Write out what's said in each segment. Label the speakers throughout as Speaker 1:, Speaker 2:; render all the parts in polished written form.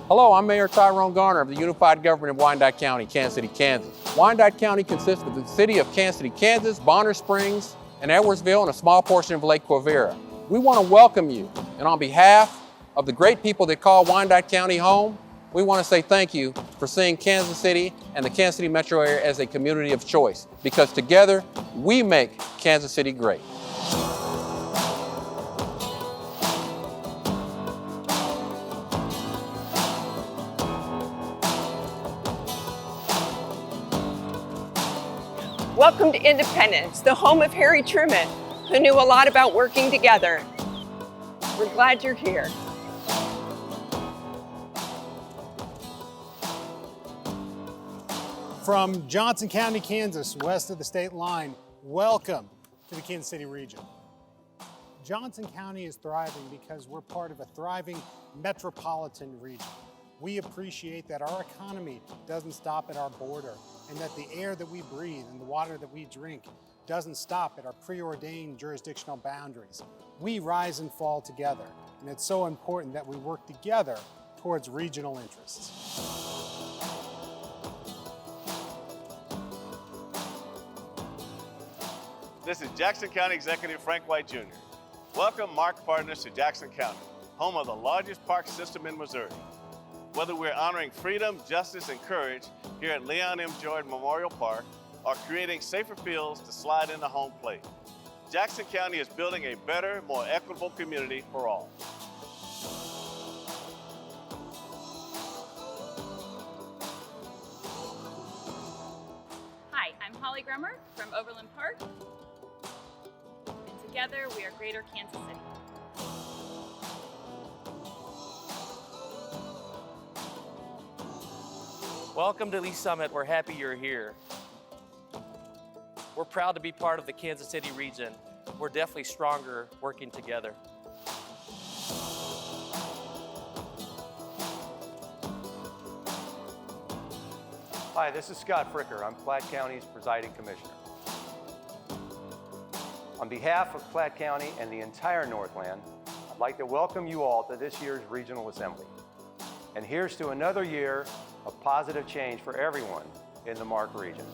Speaker 1: Hello, I'm Mayor Tyrone Garner of the Unified Government of Wyandotte County, Kansas City, Kansas. Wyandotte County consists of the city of Kansas City, Kansas, Bonner Springs, and Edwardsville, and a small portion of Lake Quivira. We want to welcome you, and on behalf of the great people that call Wyandotte County home, we want to say thank you for seeing Kansas City and the Kansas City metro area as a community of choice, because together we make Kansas City great.
Speaker 2: Welcome to Independence, the home of Harry Truman, who knew a lot about working together. We're glad you're here.
Speaker 3: From Johnson County, Kansas, west of the state line, welcome to the Kansas City region. Johnson County is thriving because we're part of a thriving metropolitan region. We appreciate that our economy doesn't stop at our border, and that the air that we breathe and the water that we drink doesn't stop at our preordained jurisdictional boundaries. We rise and fall together, and it's so important that we work together towards regional interests.
Speaker 4: This is Jackson County Executive Frank White Jr. Welcome MARC partners to Jackson County, home of the largest park system in Missouri. Whether we're honoring freedom, justice, and courage here at Leon M. Jordan Memorial Park, or creating safer fields to slide into home plate, Jackson County is building a better, more equitable community for all.
Speaker 5: Hi, I'm Holly Grummer from Overland Park, and together we are Greater Kansas City.
Speaker 6: Welcome to Lee Summit. We're happy you're here. We're proud to be part of the Kansas City region. We're definitely stronger working together.
Speaker 7: Hi, this is Scott Fricker. I'm Platte County's presiding commissioner. On behalf of Platte County and the entire Northland, I'd like to welcome you all to this year's Regional Assembly. And here's to another year of positive change for everyone in the MARC region.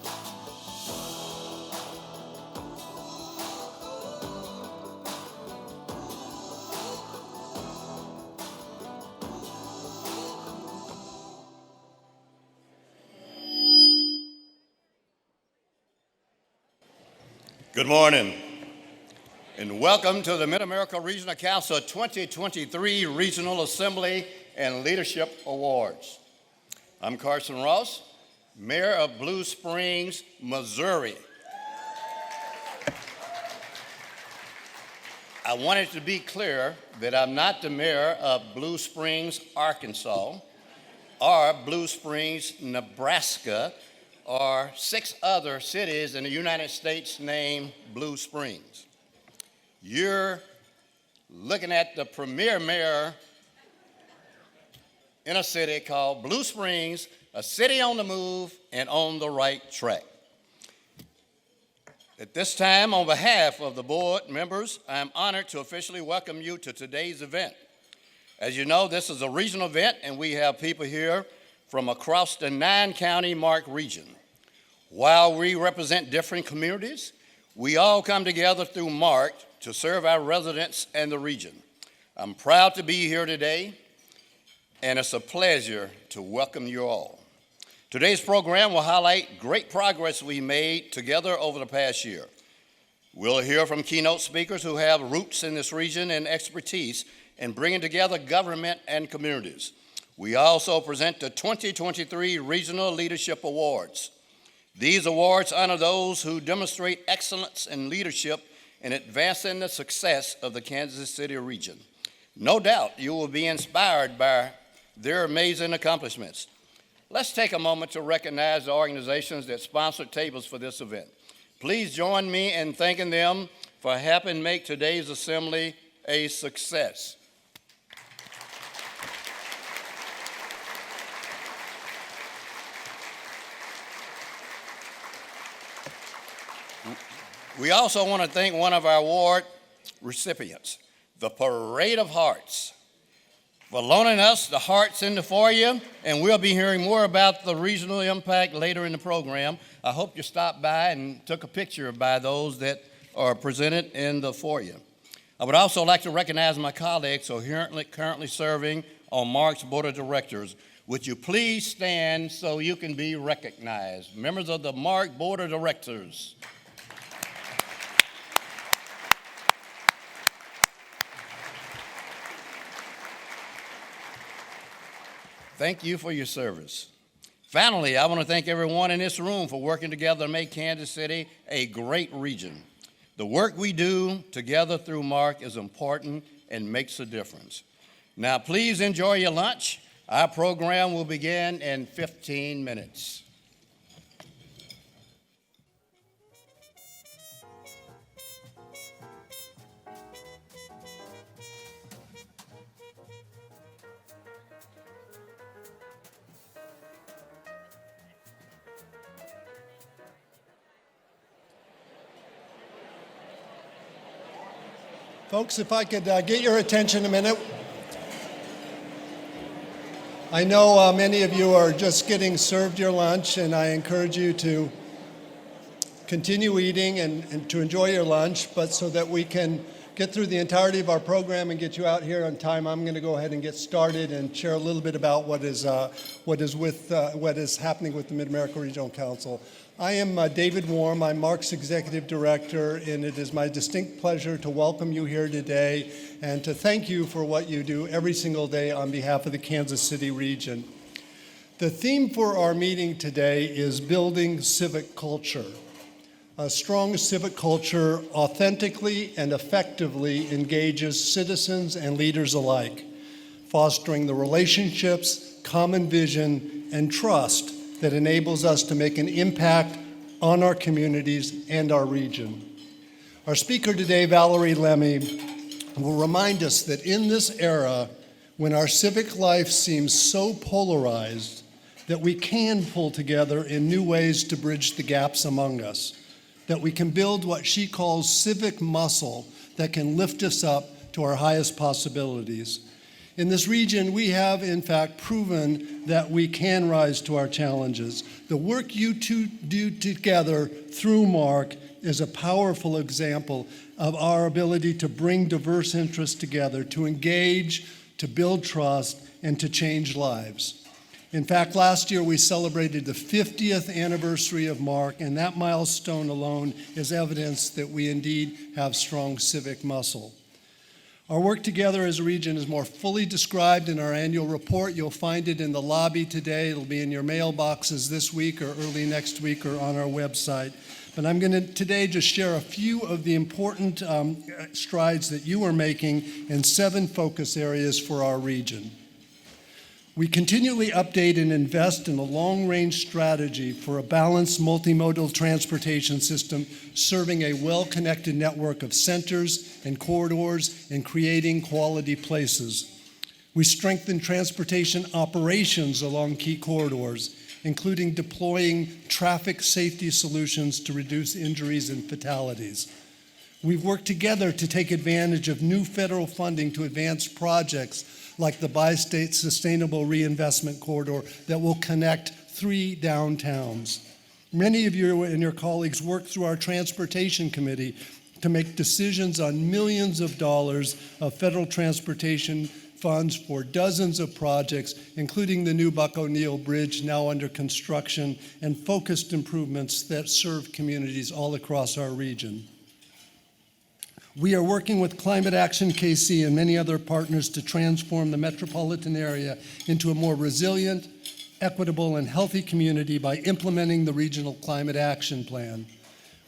Speaker 8: Good morning, and welcome to the Mid-America Regional Council 2023 Regional Assembly and Leadership Awards. I'm Carson Ross, Mayor of Blue Springs, Missouri. I wanted to be clear that I'm not the mayor of Blue Springs, Arkansas, or Blue Springs, Nebraska, or 6 other cities in the United States named Blue Springs. You're looking at the premier mayor in a city called Blue Springs, a city on the move and on the right track. At this time, on behalf of the board members, I'm honored to officially welcome you to today's event. As you know, this is a regional event, and we have people here from across the 9-county MARC region. While we represent different communities, we all come together through MARC to serve our residents and the region. I'm proud to be here today, and it's a pleasure to welcome you all. Today's program will highlight great progress we made together over the past year. We'll hear from keynote speakers who have roots in this region and expertise in bringing together government and communities. We also present the 2023 Regional Leadership Awards. These awards honor those who demonstrate excellence in leadership in advancing the success of the Kansas City region. No doubt you will be inspired by their amazing accomplishments. Let's take a moment to recognize the organizations that sponsored tables for this event. Please join me in thanking them for helping make today's assembly a success. We also want to thank one of our award recipients, the Parade of Hearts. for loaning us the hearts in the foyer, and we'll be hearing more about the regional impact later in the program. I hope you stopped by and took a picture by those that are presented in the foyer. I would also like to recognize my colleagues who are currently serving on MARC's Board of Directors. Would you please stand so you can be recognized? Members of the MARC Board of Directors. Thank you for your service. Finally, I want to thank everyone in this room for working together to make Kansas City a great region. The work we do together through MARC is important and makes a difference. Now, please enjoy your lunch. Our program will begin in 15 minutes.
Speaker 9: Folks, if I could get your attention a minute. I know many of you are just getting served your lunch, and I encourage you to continue eating and to enjoy your lunch, but so that we can get through the entirety of our program and get you out here on time, I'm going to go ahead and get started and share a little bit about what is happening with the Mid-America Regional Council. I am David Warm. I'm MARC's Executive Director, and it is my distinct pleasure to welcome you here today and to thank you for what you do every single day on behalf of the Kansas City region. The theme for our meeting today is building civic culture. A strong civic culture authentically and effectively engages citizens and leaders alike, fostering the relationships, common vision, and trust that enables us to make an impact on our communities and our region. Our speaker today, Valerie Lemmy, will remind us that in this era, when our civic life seems so polarized, that we can pull together in new ways to bridge the gaps among us, that we can build what she calls civic muscle that can lift us up to our highest possibilities. In this region, we have, in fact, proven that we can rise to our challenges. The work you two do together through MARC is a powerful example of our ability to bring diverse interests together, to engage, to build trust, and to change lives. In fact, last year we celebrated the 50th anniversary of MARC, and that milestone alone is evidence that we indeed have strong civic muscle. Our work together as a region is more fully described in our annual report. You'll find it in the lobby today. It'll be in your mailboxes this week or early next week or on our website. But I'm going to today just share a few of the important strides that you are making in 7 focus areas for our region. We continually update and invest in a long-range strategy for a balanced multimodal transportation system serving a well-connected network of centers and corridors and creating quality places. We strengthen transportation operations along key corridors, including deploying traffic safety solutions to reduce injuries and fatalities. We've worked together to take advantage of new federal funding to advance projects like the Bi-State Sustainable Reinvestment Corridor that will connect 3 downtowns. Many of you and your colleagues worked through our Transportation Committee to make decisions on millions of dollars of federal transportation funds for dozens of projects, including the new Buck O'Neill Bridge now under construction, and focused improvements that serve communities all across our region. We are working with Climate Action KC and many other partners to transform the metropolitan area into a more resilient, equitable, and healthy community by implementing the Regional Climate Action Plan.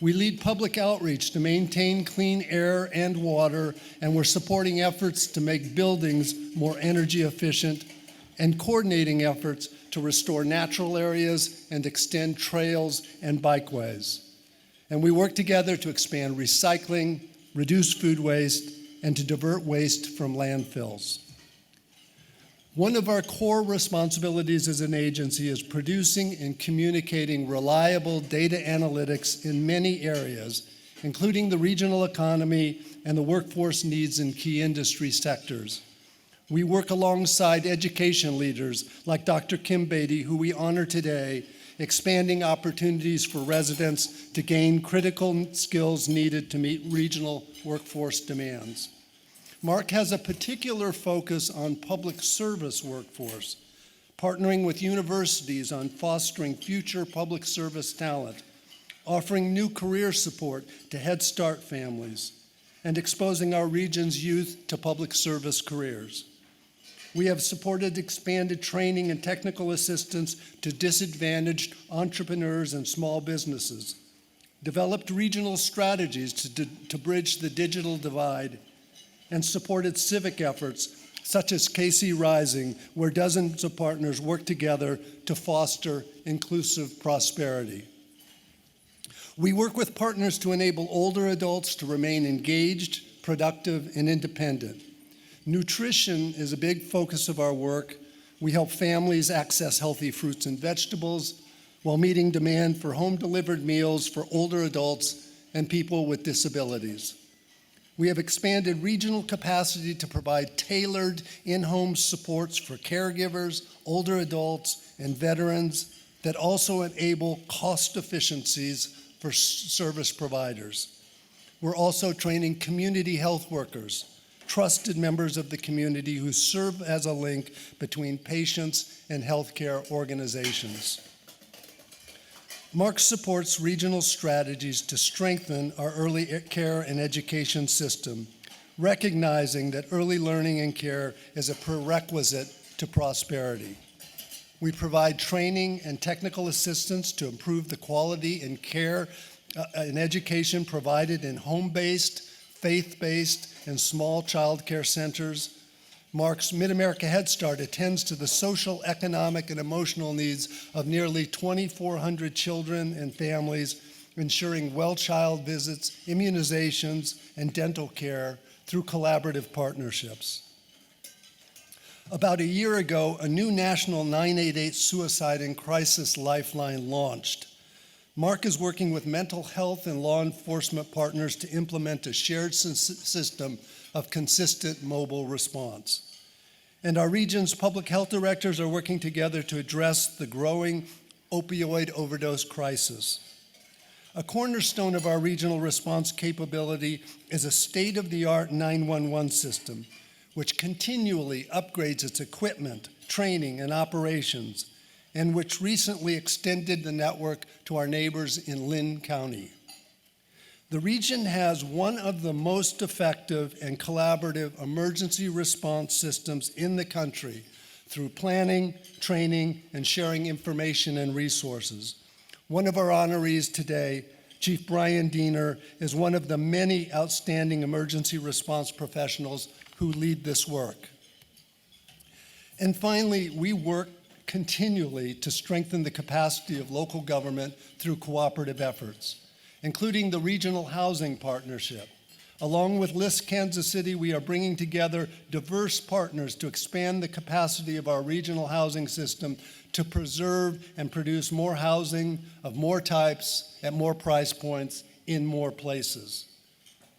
Speaker 9: We lead public outreach to maintain clean air and water, and we're supporting efforts to make buildings more energy efficient and coordinating efforts to restore natural areas and extend trails and bikeways. And we work together to expand recycling, reduce food waste, and to divert waste from landfills. One of our core responsibilities as an agency is producing and communicating reliable data analytics in many areas, including the regional economy and the workforce needs in key industry sectors. We work alongside education leaders like Dr. Kim Beatty, who we honor today, expanding opportunities for residents to gain critical skills needed to meet regional workforce demands. MARC has a particular focus on public service workforce, partnering with universities on fostering future public service talent, offering new career support to Head Start families, and exposing our region's youth to public service careers. We have supported expanded training and technical assistance to disadvantaged entrepreneurs and small businesses, developed regional strategies to bridge the digital divide, and supported civic efforts such as KC Rising, where dozens of partners work together to foster inclusive prosperity. We work with partners to enable older adults to remain engaged, productive, and independent. Nutrition is a big focus of our work. We help families access healthy fruits and vegetables while meeting demand for home-delivered meals for older adults and people with disabilities. We have expanded regional capacity to provide tailored in-home supports for caregivers, older adults, and veterans that also enable cost efficiencies for service providers. We're also training community health workers, trusted members of the community who serve as a link between patients and healthcare organizations. MARC supports regional strategies to strengthen our early care and education system, recognizing that early learning and care is a prerequisite to prosperity. We provide training and technical assistance to improve the quality and care and education provided in home-based, faith-based, and small child care centers. MARC's Mid-America Head Start attends to the social, economic, and emotional needs of nearly 2,400 children and families, ensuring well child visits, immunizations, and dental care through collaborative partnerships. About a year ago, a new national 988 suicide and crisis lifeline launched. MARC is working with mental health and law enforcement partners to implement a shared system of consistent mobile response. And our region's public health directors are working together to address the growing opioid overdose crisis. A cornerstone of our regional response capability is a state-of-the-art 911 system, which continually upgrades its equipment, training, and operations, and which recently extended the network to our neighbors in Lynn County. The region has one of the most effective and collaborative emergency response systems in the country through planning, training, and sharing information and resources. One of our honorees today, Chief Brian Diener, is one of the many outstanding emergency response professionals who lead this work. And finally, we work continually to strengthen the capacity of local government through cooperative efforts, including the Regional Housing Partnership. Along with Westin Kansas City, we are bringing together diverse partners to expand the capacity of our regional housing system to preserve and produce more housing of more types at more price points in more places.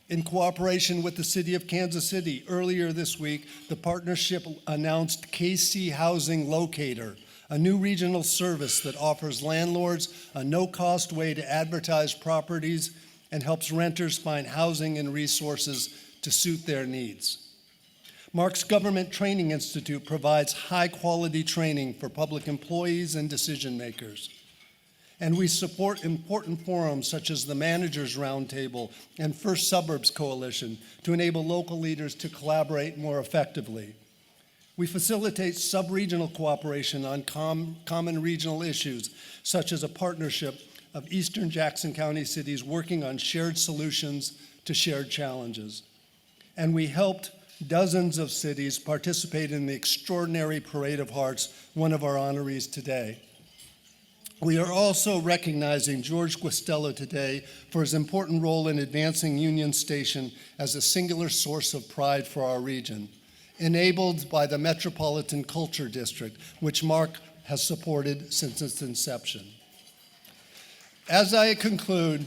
Speaker 9: In cooperation with the City of Kansas City, earlier this week, the partnership announced KC Housing Locator, a new regional service that offers landlords a no-cost way to advertise properties and helps renters find housing and resources to suit their needs. MARC's Government Training Institute provides high-quality training for public employees and decision makers. And we support important forums such as the Managers Roundtable and First Suburbs Coalition to enable local leaders to collaborate more effectively. We facilitate sub-regional cooperation on common regional issues, such as a partnership of Eastern Jackson County cities working on shared solutions to shared challenges. And we helped dozens of cities participate in the extraordinary Parade of Hearts, one of our honorees today. We are also recognizing George Guastello today for his important role in advancing Union Station as a singular source of pride for our region, enabled by the Metropolitan Culture District, which MARC has supported since its inception. As I conclude,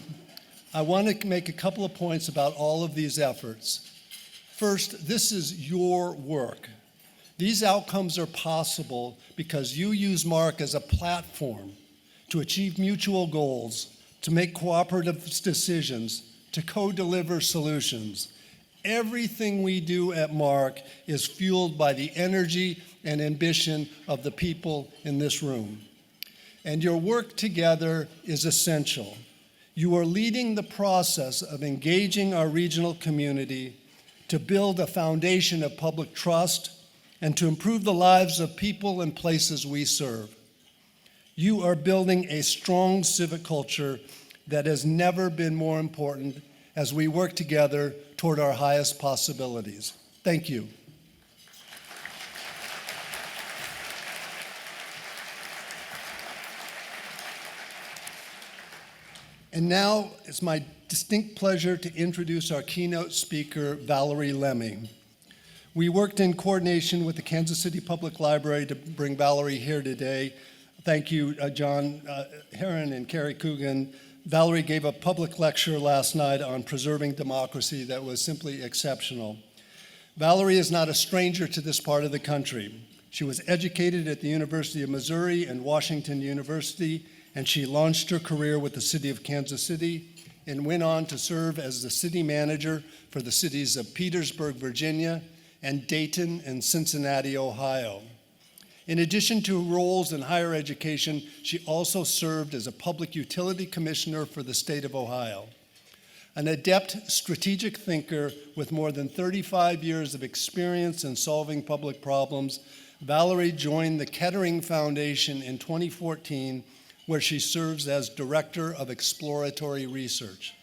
Speaker 9: I want to make a couple of points about all of these efforts. First, this is your work. These outcomes are possible because you use MARC as a platform to achieve mutual goals, to make cooperative decisions, to co-deliver solutions. Everything we do at MARC is fueled by the energy and ambition of the people in this room. And your work together is essential. You are leading the process of engaging our regional community to build a foundation of public trust and to improve the lives of people and places we serve. You are building a strong civic culture that has never been more important as we work together toward our highest possibilities. Thank you. And now it's my distinct pleasure to introduce our keynote speaker, Valerie Lemmy. We worked in coordination with the Kansas City Public Library to bring Valerie here today. Thank you, John Herron and Carrie Coogan. Valerie gave a public lecture last night on preserving democracy that was simply exceptional. Valerie is not a stranger to this part of the country. She was educated at the University of Missouri and Washington University, and she launched her career with the city of Kansas City and went on to serve as the city manager for the cities of Petersburg, Virginia, and Dayton and Cincinnati, Ohio. In addition to roles in higher education, she also served as a public utility commissioner for the state of Ohio. An adept strategic thinker with more than 35 years of experience in solving public problems, Valerie joined the Kettering Foundation in 2014, where she serves as Director of Exploratory Research.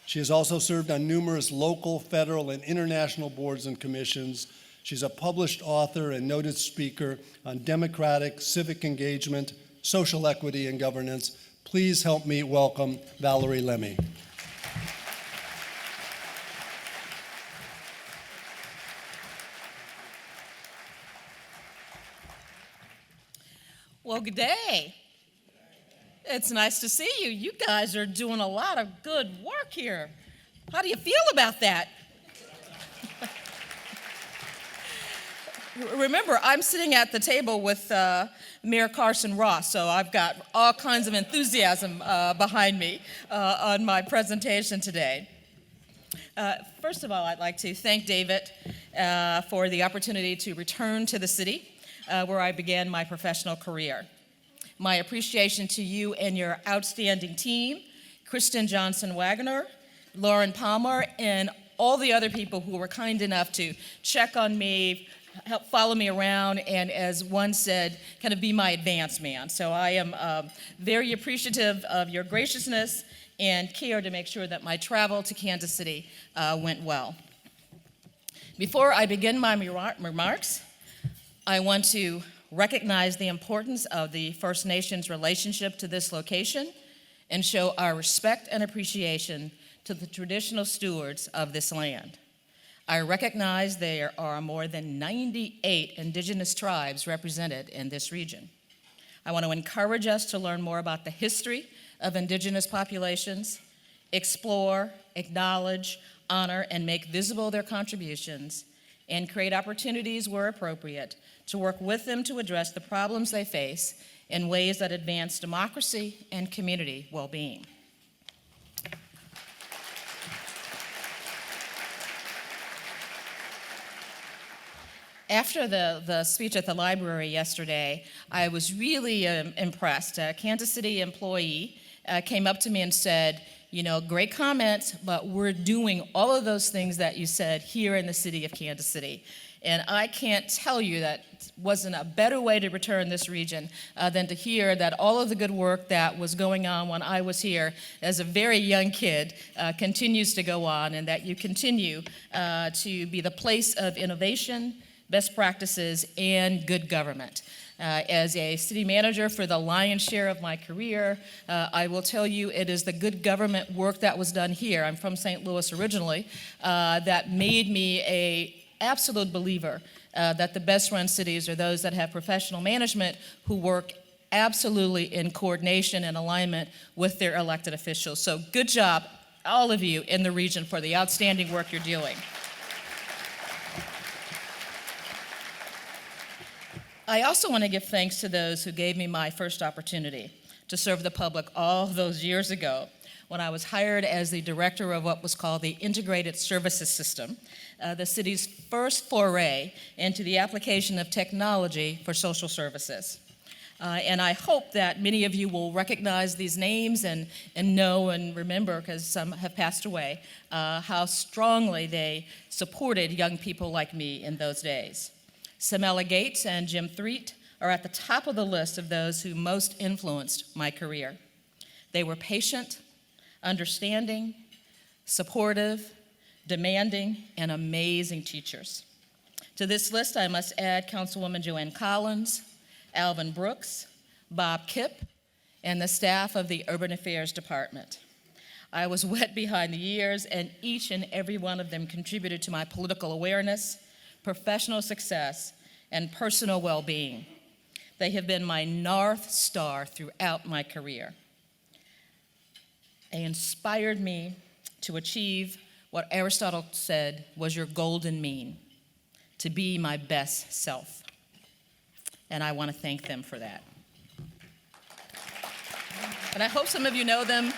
Speaker 9: She has also served on numerous local, federal, and international boards and commissions. She's a published author and noted speaker on democratic, civic engagement, social equity, and governance. Please help me welcome Valerie Lemmy.
Speaker 10: Well, good day. It's nice to see you. You guys are doing a lot of good work here. How do you feel about that? Remember, I'm sitting at the table with Mayor Carson Ross, so I've got all kinds of enthusiasm behind me on my presentation today. First of all, I'd like to thank David for the opportunity to return to the city where I began my professional career. My appreciation to you and your outstanding team, Kristen Johnson-Wagner, Lauren Palmer, and all the other people who were kind enough to check on me, help follow me around, and as one said, kind of be my advance man. So I am very appreciative of your graciousness and care to make sure that my travel to Kansas City went well. Before I begin my remarks, I want to recognize the importance of the First Nations relationship to this location and show our respect and appreciation to the traditional stewards of this land. I recognize there are more than 98 indigenous tribes represented in this region. I want to encourage us to learn more about the history of indigenous populations, explore, acknowledge, honor, and make visible their contributions, and create opportunities where appropriate to work with them to address the problems they face in ways that advance democracy and community well-being. After the speech at the library yesterday, I was really impressed. A Kansas City employee came up to me and said, you know, great comments, but we're doing all of those things that you said here in the city of Kansas City. And I can't tell you that wasn't a better way to return this region than to hear that all of the good work that was going on when I was here as a very young kid continues to go on, and that you continue to be the place of innovation, best practices, and good government. As a city manager for the lion's share of my career, I will tell you it is the good government work that was done here. I'm from St. Louis originally, that made me an absolute believer that the best run cities are those that have professional management who work absolutely in coordination and alignment with their elected officials. So good job, all of you in the region, for the outstanding work you're doing. I also want to give thanks to those who gave me my first opportunity to serve the public all those years ago when I was hired as the director of what was called the Integrated Services System, the city's first foray into the application of technology for social services. And I hope that many of you will recognize these names and know and remember, because some have passed away, how strongly they supported young people like me in those days. Samela Gates and Jim Threet are at the top of the list of those who most influenced my career. They were patient, understanding, supportive, demanding, and amazing teachers. To this list, I must add Councilwoman Joanne Collins, Alvin Brooks, Bob Kipp, and the staff of the Urban Affairs Department. I was wet behind the ears, and each and every one of them contributed to my political awareness, professional success, and personal well-being. They have been my North Star throughout my career. They inspired me to achieve what Aristotle said was your golden mean, to be my best self. And I want to thank them for that. And I hope some of you know them.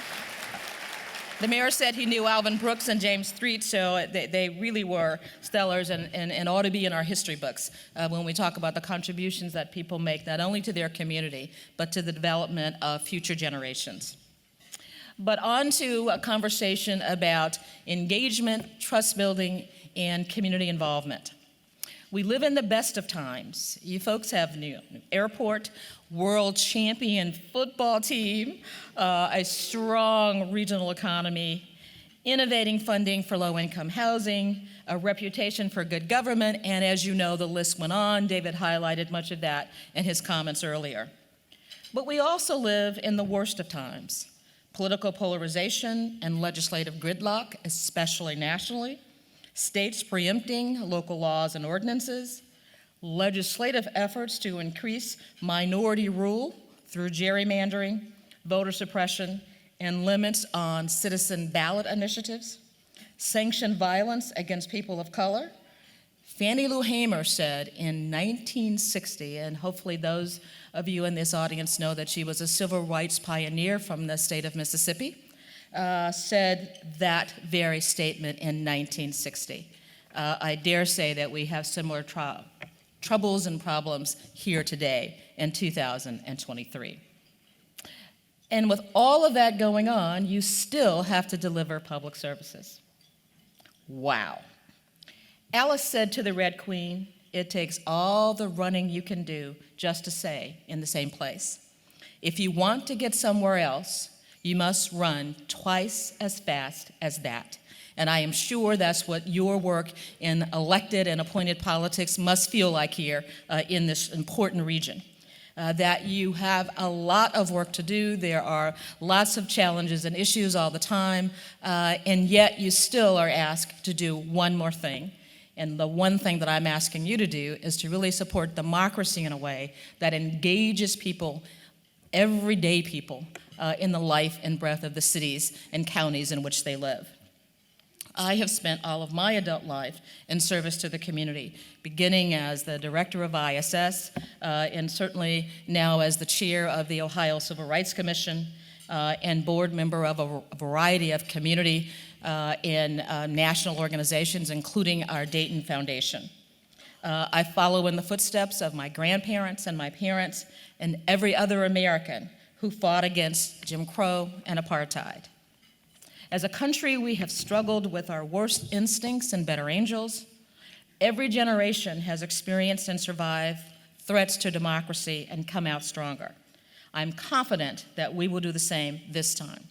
Speaker 10: The mayor said he knew Alvin Brooks and James Threet, so they really were stellars and ought to be in our history books when we talk about the contributions that people make, not only to their community, but to the development of future generations. But on to a conversation about engagement, trust building, and community involvement. We live in the best of times. You folks have new airport, world champion football team, a strong regional economy, innovating funding for low-income housing, a reputation for good government, and as you know, the list went on. David highlighted much of that in his comments earlier. But we also live in the worst of times. Political polarization and legislative gridlock, especially nationally, states preempting local laws and ordinances, legislative efforts to increase minority rule through gerrymandering, voter suppression, and limits on citizen ballot initiatives, sanctioned violence against people of color. Fannie Lou Hamer said in 1960, and hopefully those of you in this audience know that she was a civil rights pioneer from the state of Mississippi, said that very statement in 1960. I dare say that we have similar troubles and problems here today in 2023. And with all of that going on, you still have to deliver public services. Wow. Alice said to the Red Queen, it takes all the running you can do just to stay in the same place. If you want to get somewhere else, you must run twice as fast as that. And I am sure that's what your work in elected and appointed politics must feel like here in this important region. That you have a lot of work to do. There are lots of challenges and issues all the time, and yet you still are asked to do one more thing. And the one thing that I'm asking you to do is to really support democracy in a way that engages people, everyday people, in the life and breath of the cities and counties in which they live. I have spent all of my adult life in service to the community, beginning as the director of ISS, and certainly now as the chair of the Ohio Civil Rights Commission, and board member of a variety of community and national organizations, including our Dayton Foundation. I follow in the footsteps of my grandparents and my parents and every other American who fought against Jim Crow and apartheid. As a country, we have struggled with our worst instincts and better angels. Every generation has experienced and survived threats to democracy and come out stronger. I'm confident that we will do the same this time.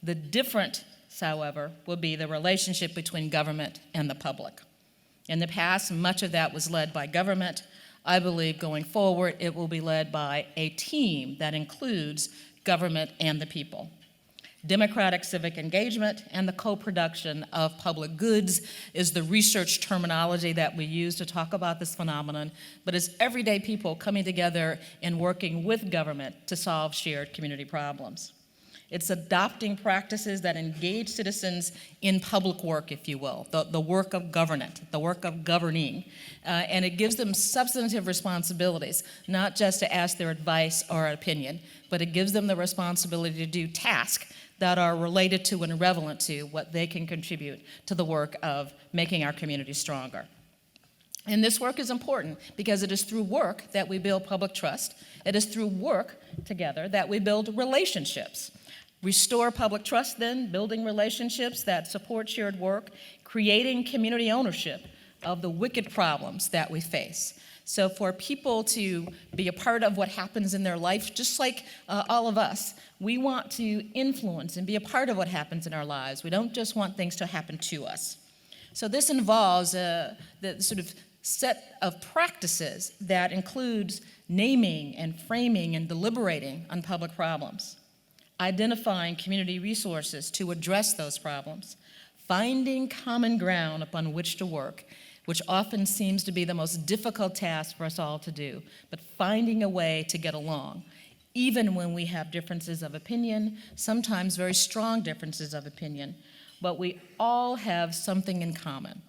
Speaker 10: The difference, however, will be the relationship between government and the public. In the past, much of that was led by government. I believe going forward, it will be led by a team that includes government and the people. Democratic civic engagement and the co-production of public goods is the research terminology that we use to talk about this phenomenon, but it's everyday people coming together and working with government to solve shared community problems. It's adopting practices that engage citizens in public work, if you will, the work of government, the work of governing. And it gives them substantive responsibilities, not just to ask their advice or opinion, but it gives them the responsibility to do tasks that are related to and relevant to what they can contribute to the work of making our community stronger. And this work is important because it is through work that we build public trust. It is through work together that we build relationships. Restore public trust, then, building relationships that support shared work, creating community ownership of the wicked problems that we face. So for people to be a part of what happens in their life, just like all of us, we want to influence and be a part of what happens in our lives. We don't just want things to happen to us. So this involves the sort of set of practices that includes naming and framing and deliberating on public problems, identifying community resources to address those problems, finding common ground upon which to work, which often seems to be the most difficult task for us all to do, but finding a way to get along, even when we have differences of opinion, sometimes very strong differences of opinion, but we all have something in common.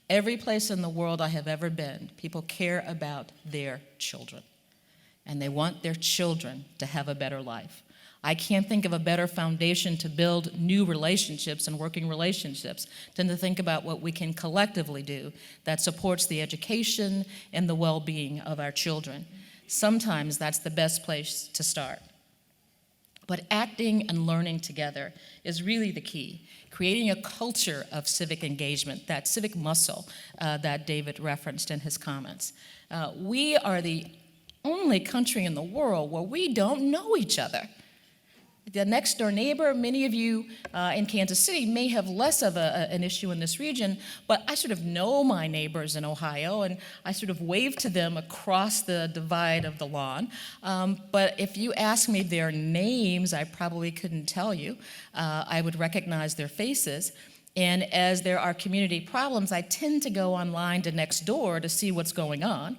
Speaker 10: Every place in the world I have ever been, people care about their children, and they want their children to have a better life. I can't think of a better foundation to build new relationships and working relationships than to think about what we can collectively do that supports the education and the well-being of our children. Sometimes that's the best place to start. But acting and learning together is really the key. Creating a culture of civic engagement, that civic muscle that David referenced in his comments. We are the only country in the world where we don't know each other. The next door neighbor, many of you in Kansas City may have less of an issue in this region, but I sort of know my neighbors in Ohio, and I sort of wave to them across the divide of the lawn. But if you ask me their names, I probably couldn't tell you. I would recognize their faces. And as there are community problems, I tend to go online to Nextdoor to see what's going on,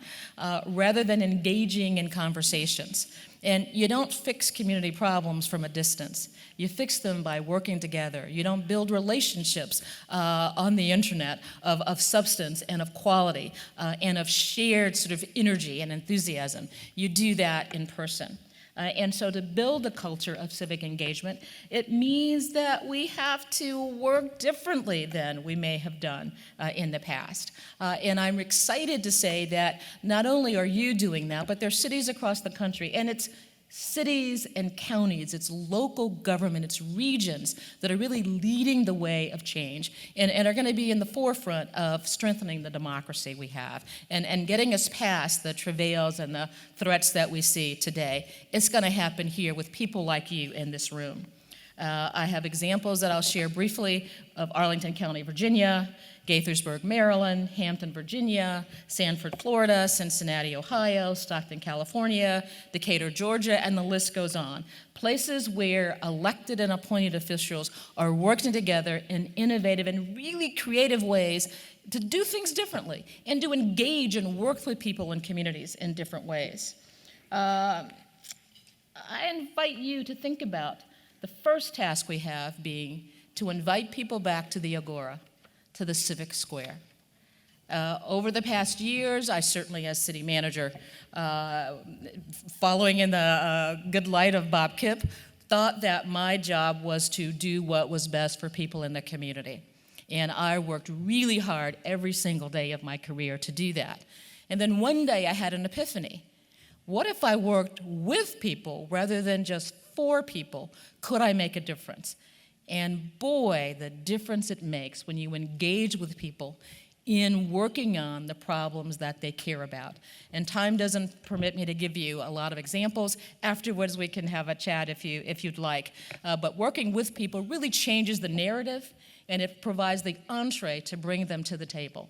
Speaker 10: rather than engaging in conversations. And you don't fix community problems from a distance. You fix them by working together. You don't build relationships on the internet of substance and of quality and of shared sort of energy and enthusiasm. You do that in person. And so to build a culture of civic engagement, it means that we have to work differently than we may have done in the past. And I'm excited to say that not only are you doing that, but there are cities across the country, and it's cities and counties, it's local government, it's regions that are really leading the way of change and are going to be in the forefront of strengthening the democracy we have and getting us past the travails and the threats that we see today. It's going to happen here with people like you in this room. I have examples that I'll share briefly of Arlington County, Virginia, Gaithersburg, Maryland, Hampton, Virginia, Sanford, Florida, Cincinnati, Ohio, Stockton, California, Decatur, Georgia, and the list goes on. Places where elected and appointed officials are working together in innovative and really creative ways to do things differently and to engage and work with people and communities in different ways. I invite you to think about the first task we have being to invite people back to the Agora, to the Civic Square. Over the past years, I certainly, as city manager, following in the good light of Bob Kipp, thought that my job was to do what was best for people in the community. And I worked really hard every single day of my career to do that. And then one day I had an epiphany. What if I worked with people rather than just for people? Could I make a difference? And boy, the difference it makes when you engage with people in working on the problems that they care about. And time doesn't permit me to give you a lot of examples. Afterwards, we can have a chat if you'd like. But working with people really changes the narrative, and it provides the entree to bring them to the table.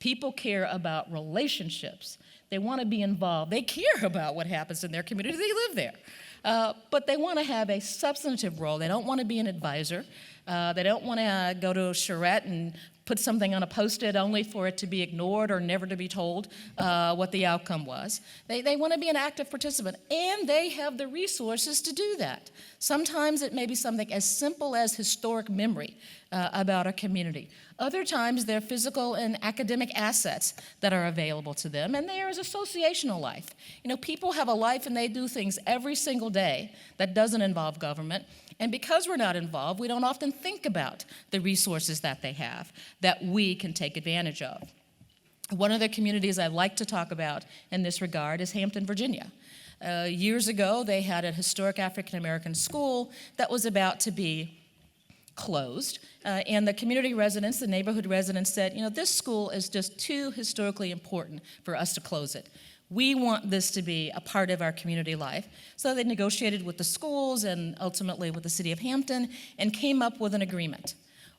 Speaker 10: People care about relationships. They want to be involved. They care about what happens in their community. They live there. But they want to have a substantive role. They don't want to be an advisor. They don't want to go to charrette and put something on a Post-it only for it to be ignored or never to be told what the outcome was. They want to be an active participant, and they have the resources to do that. Sometimes it may be something as simple as historic memory about a community. Other times they're physical and academic assets that are available to them, and there is associational life. You know, people have a life and they do things every single day that doesn't involve government, and because we're not involved, we don't often think about the resources that they have that we can take advantage of. One of the communities I like to talk about in this regard is Hampton, Virginia. Years ago, they had a historic African American school that was about to be closed, and the community residents, the neighborhood residents said, you know, this school is just too historically important for us to close it. We want this to be a part of our community life. So they negotiated with the schools and ultimately with the city of Hampton and came up with an agreement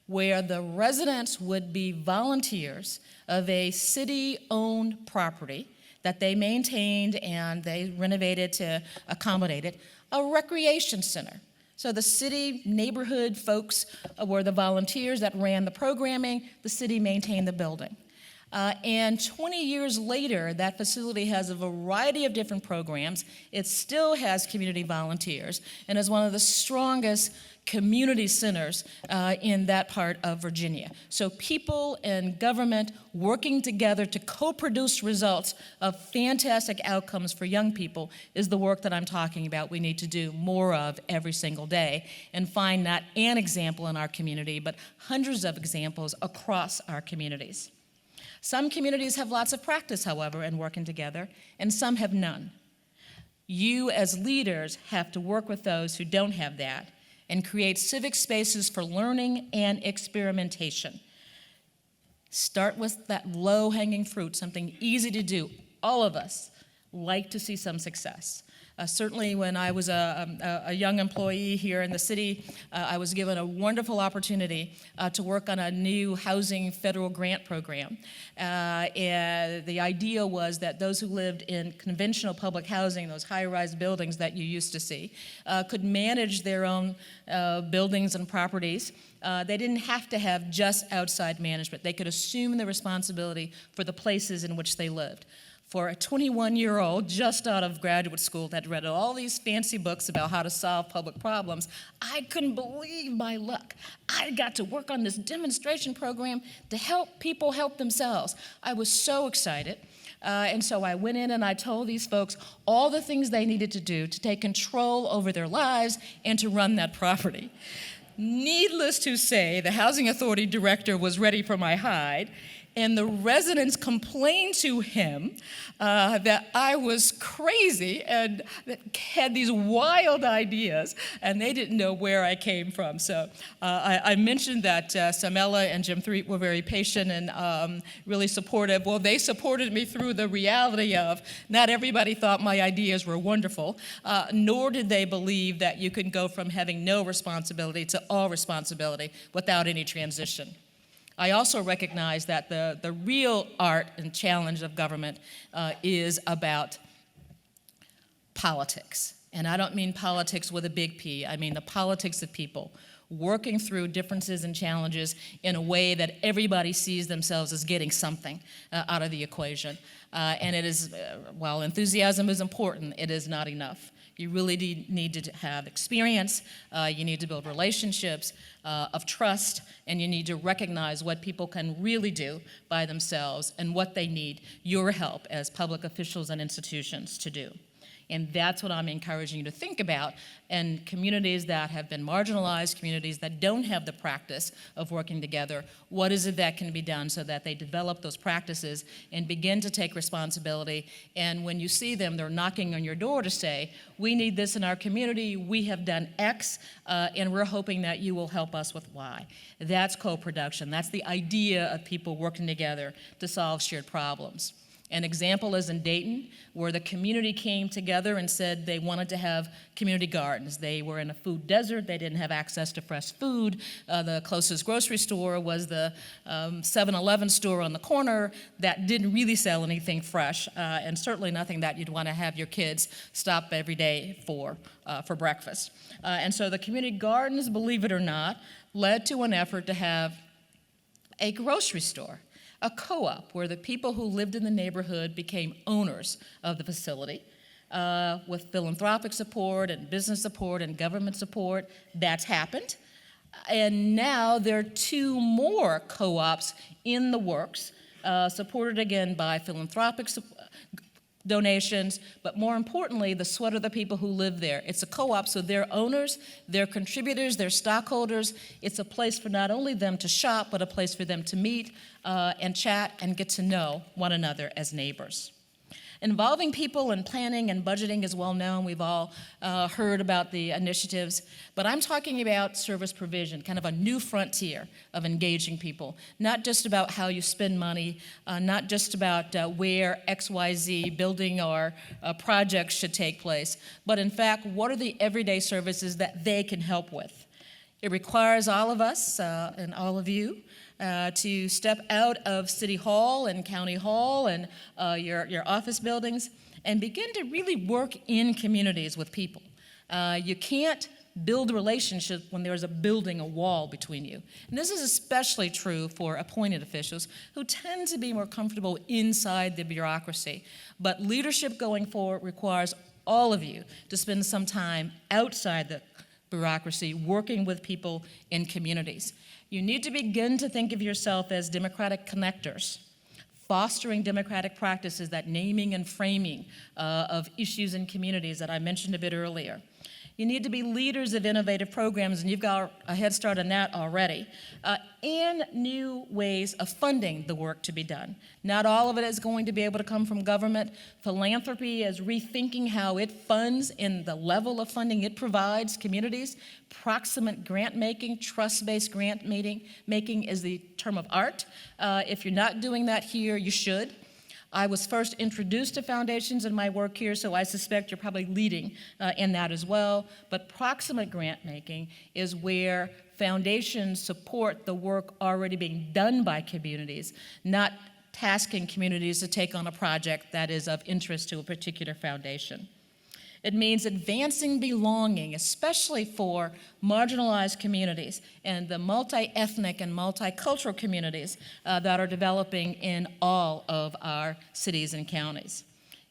Speaker 10: where the residents would be volunteers of a city-owned property that they maintained and they renovated to accommodate it, a recreation center. So the city neighborhood folks were the volunteers that ran the programming. The city maintained the building. And 20 years later, that facility has a variety of different programs. It still has community volunteers and is one of the strongest community centers in that part of Virginia. So people and government working together to co-produce results of fantastic outcomes for young people is the work that I'm talking about we need to do more of every single day and find not an example in our community, but hundreds of examples across our communities. Some communities have lots of practice, however, in working together, and some have none. You as leaders have to work with those who don't have that and create civic spaces for learning and experimentation. Start with that low-hanging fruit, something easy to do. All of us like to see some success. Certainly when I was a young employee here in the city, I was given a wonderful opportunity to work on a new housing federal grant program. And the idea was that those who lived in conventional public housing, those high-rise buildings that you used to see, could manage their own buildings and properties. They didn't have to have just outside management. They could assume the responsibility for the places in which they lived. For a 21-year-old just out of graduate school that read all these fancy books about how to solve public problems, I couldn't believe my luck. I got to work on this demonstration program to help people help themselves. I was so excited. And so I went in and I told these folks all the things they needed to do to take control over their lives and to run that property. Needless to say, the Housing Authority director was ready for my hide, and the residents complained to him that I was crazy and had these wild ideas, and they didn't know where I came from. So I mentioned that Samela and Jim Threet were very patient and really supportive. Well, they supported me through the reality of not everybody thought my ideas were wonderful, nor did they believe that you can go from having no responsibility to all responsibility without any transition. I also recognize that the real art and challenge of government is about politics. And I don't mean politics with a big P. I mean the politics of people working through differences and challenges in a way that everybody sees themselves as getting something out of the equation. And it is, while enthusiasm is important, it is not enough. You really need to have experience, you need to build relationships of trust, and you need to recognize what people can really do by themselves and what they need your help as public officials and institutions to do. And that's what I'm encouraging you to think about. And communities that have been marginalized, communities that don't have the practice of working together, what is it that can be done so that they develop those practices and begin to take responsibility? And when you see them, they're knocking on your door to say, we need this in our community, we have done X, and we're hoping that you will help us with Y. That's co-production. That's the idea of people working together to solve shared problems. An example is in Dayton, where the community came together and said they wanted to have community gardens. They were in a food desert. They didn't have access to fresh food. The closest grocery store was the 7-Eleven store on the corner that didn't really sell anything fresh, and certainly nothing that you'd want to have your kids stop every day for breakfast. And so the community gardens, believe it or not, led to an effort to have a grocery store, a co-op where the people who lived in the neighborhood became owners of the facility with philanthropic support and business support and government support. That's happened. And now there are 2 more co-ops in the works, supported again by philanthropic donations, but more importantly, the sweat of the people who live there. It's a co-op, so they're owners, they're contributors, they're stockholders. It's a place for not only them to shop, but a place for them to meet and chat and get to know one another as neighbors. Involving people in planning and budgeting is well known. We've all heard about the initiatives, but I'm talking about service provision, kind of a new frontier of engaging people, not just about how you spend money, not just about where XYZ building or projects should take place, but in fact, what are the everyday services that they can help with? It requires all of us and all of you to step out of City Hall and County Hall and your office buildings and begin to really work in communities with people. You can't build a relationship when there's a wall between you. And this is especially true for appointed officials who tend to be more comfortable inside the bureaucracy. But leadership going forward requires all of you to spend some time outside the bureaucracy working with people in communities. You need to begin to think of yourself as democratic connectors, fostering democratic practices, that naming and framing of issues in communities that I mentioned a bit earlier. You need to be leaders of innovative programs, and you've got a head start on that already, and new ways of funding the work to be done. Not all of it is going to be able to come from government. Philanthropy is rethinking how it funds in the level of funding it provides communities. Proximate grant making, trust-based grant making is the term of art. If you're not doing that here, you should. I was first introduced to foundations in my work here, so I suspect you're probably leading in that as well. But proximate grant making is where foundations support the work already being done by communities, not tasking communities to take on a project that is of interest to a particular foundation. It means advancing belonging, especially for marginalized communities and the multi-ethnic and multicultural communities that are developing in all of our cities and counties.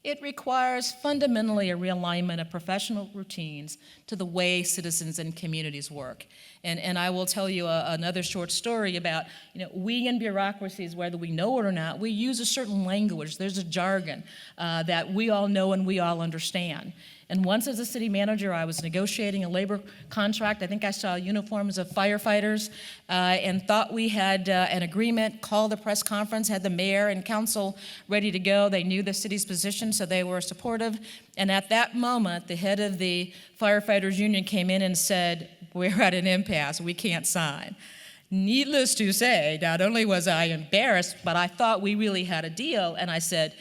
Speaker 10: It requires fundamentally a realignment of professional routines to the way citizens and communities work. And I will tell you another short story about, we in bureaucracies, whether we know it or not, we use a certain language. There's a jargon that we all know and we all understand. And once as a city manager, I was negotiating a labor contract. I think I saw uniforms of firefighters and thought we had an agreement, called a press conference, had the mayor and council ready to go. They knew the city's position, so they were supportive. And at that moment, the head of the firefighters union came in and said, "We're at an impasse, we can't sign." Needless to say, not only was I embarrassed, but I thought we really had a deal. And I said,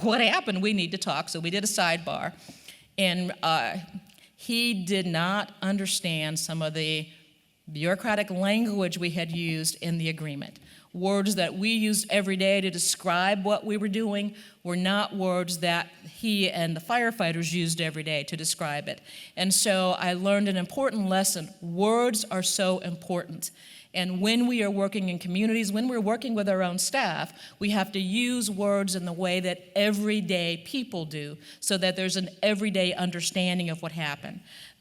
Speaker 10: what happened? We need to talk. So we did a sidebar. And he did not understand some of the bureaucratic language we had used in the agreement. Words that we used every day to describe what we were doing were not words that he and the firefighters used every day to describe it. And so I learned an important lesson. Words are so important. And when we are working in communities, when we're working with our own staff, we have to use words in the way that everyday people do so that there's an everyday understanding of what happened.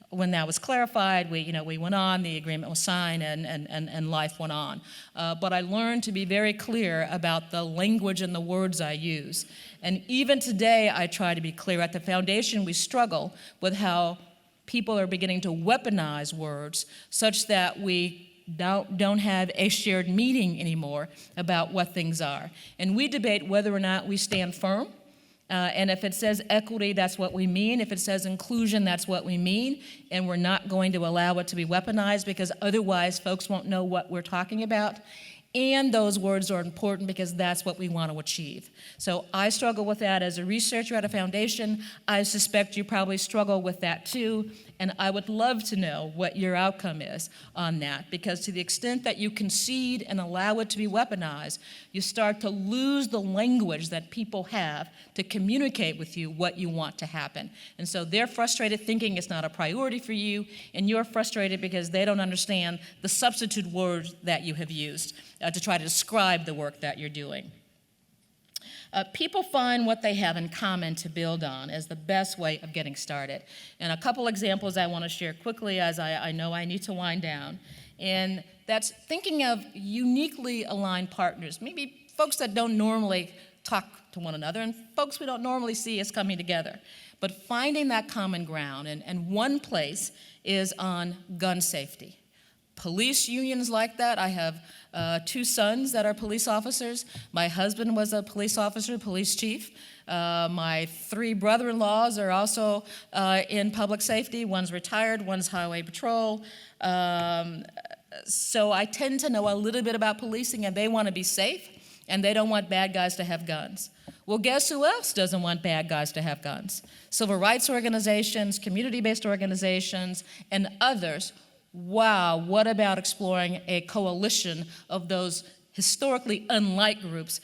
Speaker 10: When that was clarified, we went on, the agreement was signed, and life went on. But I learned to be very clear about the language and the words I use. And even today, I try to be clear. At the foundation, we struggle with how people are beginning to weaponize words such that we don't have a shared meaning anymore about what things are. And we debate whether or not we stand firm. And if it says equity, that's what we mean. If it says inclusion, that's what we mean. And we're not going to allow it to be weaponized because otherwise folks won't know what we're talking about. And those words are important because that's what we want to achieve. So I struggle with that as a researcher at a foundation. I suspect you probably struggle with that too. And I would love to know what your outcome is on that, because to the extent that you concede and allow it to be weaponized, you start to lose the language that people have to communicate with you what you want to happen. And so they're frustrated thinking it's not a priority for you, and you're frustrated because they don't understand the substitute words that you have used to try to describe the work that you're doing. People find what they have in common to build on as the best way of getting started. And a couple examples I want to share quickly, as I know I need to wind down. And that's thinking of uniquely aligned partners, maybe folks that don't normally talk to one another and folks we don't normally see as coming together. But finding that common ground, and one place is on gun safety. Police unions like that. I have 2 sons that are police officers. My husband was a police officer, police chief. My 3 brother-in-laws are also in public safety. One's retired, one's highway patrol. So I tend to know a little bit about policing, and they want to be safe, and they don't want bad guys to have guns. Well, guess who else doesn't want bad guys to have guns? Civil rights organizations, community-based organizations, and others. Wow, what about exploring a coalition of those historically unlike groups,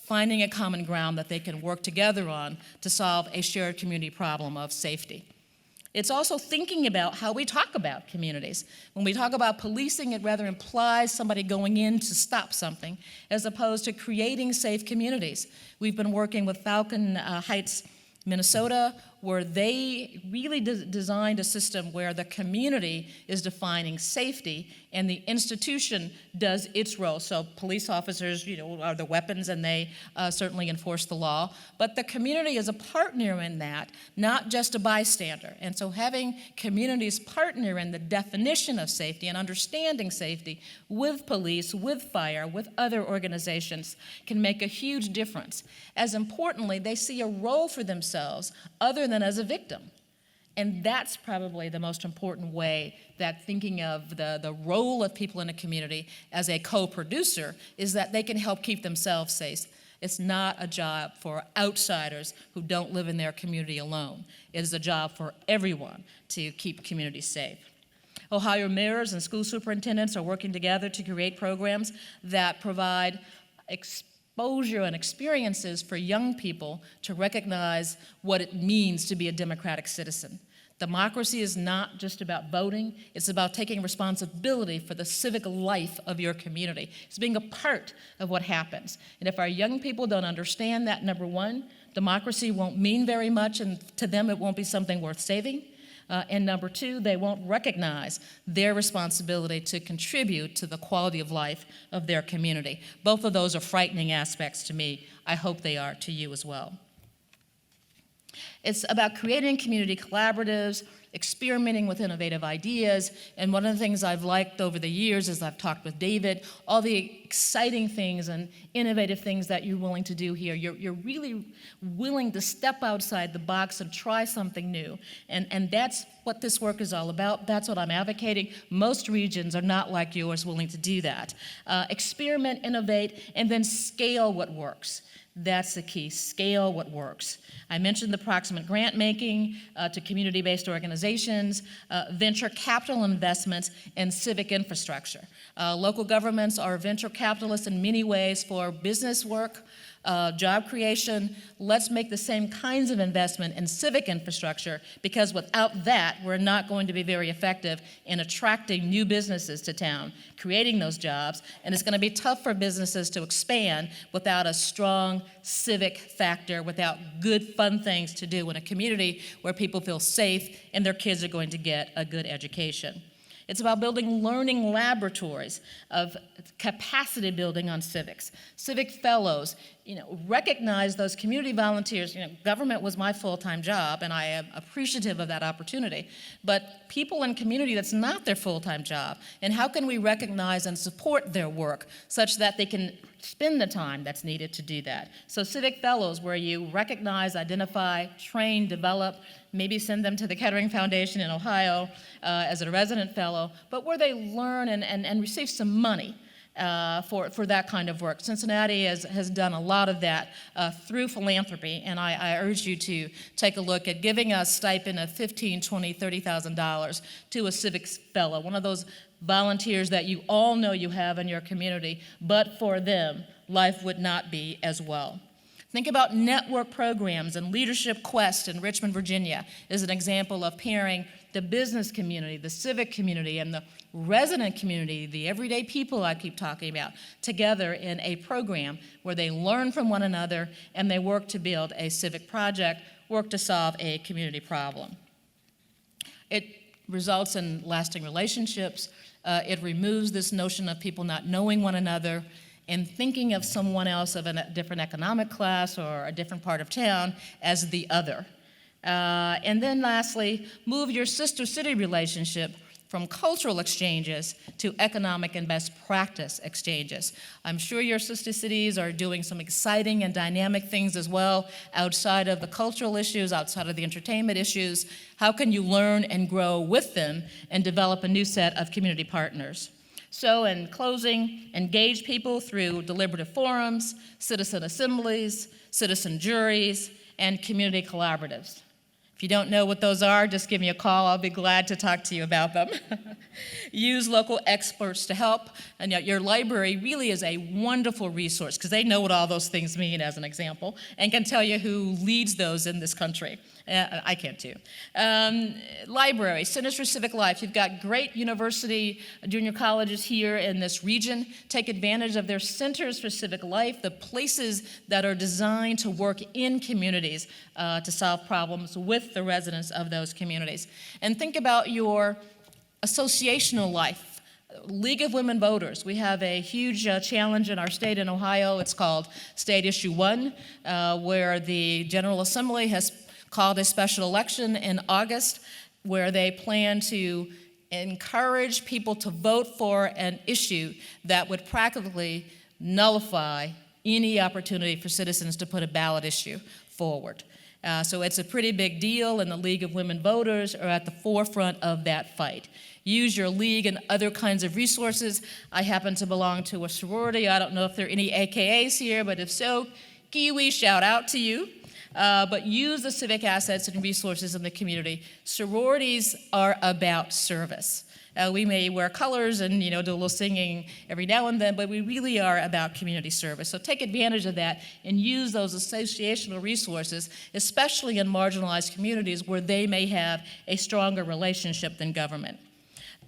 Speaker 10: finding a common ground that they can work together on to solve a shared community problem of safety? It's also thinking about how we talk about communities. When we talk about policing, it rather implies somebody going in to stop something, as opposed to creating safe communities. We've been working with Falcon Heights, Minnesota, where they really designed a system where the community is defining safety and the institution does its role. So police officers, are the weapons, and they certainly enforce the law. But the community is a partner in that, not just a bystander. And so having communities partner in the definition of safety and understanding safety with police, with fire, with other organizations can make a huge difference. As importantly, they see a role for themselves other than as a victim. And that's probably the most important way that thinking of the role of people in a community as a co-producer is that they can help keep themselves safe. It's not a job for outsiders who don't live in their community alone. It is a job for everyone to keep communities safe. Ohio mayors and school superintendents are working together to create programs that provide exposure and experiences for young people to recognize what it means to be a democratic citizen. Democracy is not just about voting, it's about taking responsibility for the civic life of your community. It's being a part of what happens. And if our young people don't understand that, number one, democracy won't mean very much, and to them it won't be something worth saving. And number two, they won't recognize their responsibility to contribute to the quality of life of their community. Both of those are frightening aspects to me. I hope they are to you as well. It's about creating community collaboratives, experimenting with innovative ideas, and one of the things I've liked over the years as I've talked with David, all the exciting things and innovative things that you're willing to do here. You're really willing to step outside the box and try something new, and that's what this work is all about. That's what I'm advocating. Most regions are not like yours, willing to do that. Experiment, innovate, and then scale what works. That's the key, scale what works. I mentioned the proximate grant making to community-based organizations, venture capital investments, and civic infrastructure. Local governments are venture capitalists in many ways for business work, job creation. Let's make the same kinds of investment in civic infrastructure, because without that, we're not going to be very effective in attracting new businesses to town, creating those jobs, and it's going to be tough for businesses to expand without a strong civic factor, without good, fun things to do in a community where people feel safe and their kids are going to get a good education. It's about building learning laboratories of capacity building on civics. Civic fellows, recognize those community volunteers. Government was my full-time job, and I am appreciative of that opportunity. But people in community, that's not their full-time job. And how can we recognize and support their work such that they can spend the time that's needed to do that? So civic fellows, where you recognize, identify, train, develop, maybe send them to the Kettering Foundation in Ohio as a resident fellow, but where they learn and receive some money for that kind of work. Cincinnati has done a lot of that through philanthropy, and I urge you to take a look at giving a stipend of $15,000, $20,000, $30,000 to a civics fellow, one of those volunteers that you all know you have in your community, but for them, life would not be as well. Think about network programs, and Leadership Quest in Richmond, Virginia is an example of pairing the business community, the civic community, and the resident community, the everyday people I keep talking about, together in a program where they learn from one another and they work to build a civic project, work to solve a community problem. It results in lasting relationships. It removes this notion of people not knowing one another and thinking of someone else of a different economic class or a different part of town as the other. And then lastly, move your sister city relationship from cultural exchanges to economic and best practice exchanges. I'm sure your sister cities are doing some exciting and dynamic things as well outside of the cultural issues, outside of the entertainment issues. How can you learn and grow with them and develop a new set of community partners? So in closing, engage people through deliberative forums, citizen assemblies, citizen juries, and community collaboratives. If you don't know what those are, just give me a call. I'll be glad to talk to you about them. Use local experts to help. And yet your library really is a wonderful resource because they know what all those things mean, as an example, and can tell you who leads those in this country. I can too. Library, Centers for Civic Life. You've got great university, junior colleges here in this region. Take advantage of their Centers for Civic Life, the places that are designed to work in communities to solve problems with the residents of those communities. And think about your associational life. League of Women Voters. We have a huge challenge in our state in Ohio. It's called State Issue 1, where the General Assembly has called a special election in August where they plan to encourage people to vote for an issue that would practically nullify any opportunity for citizens to put a ballot issue forward. So it's a pretty big deal, and the League of Women Voters are at the forefront of that fight. Use your league and other kinds of resources. I happen to belong to a sorority. I don't know if there are any AKAs here, but if so, Kiwi, shout out to you. But use the civic assets and resources in the community. Sororities are about service. We may wear colors and do a little singing every now and then, but we really are about community service. So take advantage of that and use those associational resources, especially in marginalized communities where they may have a stronger relationship than government.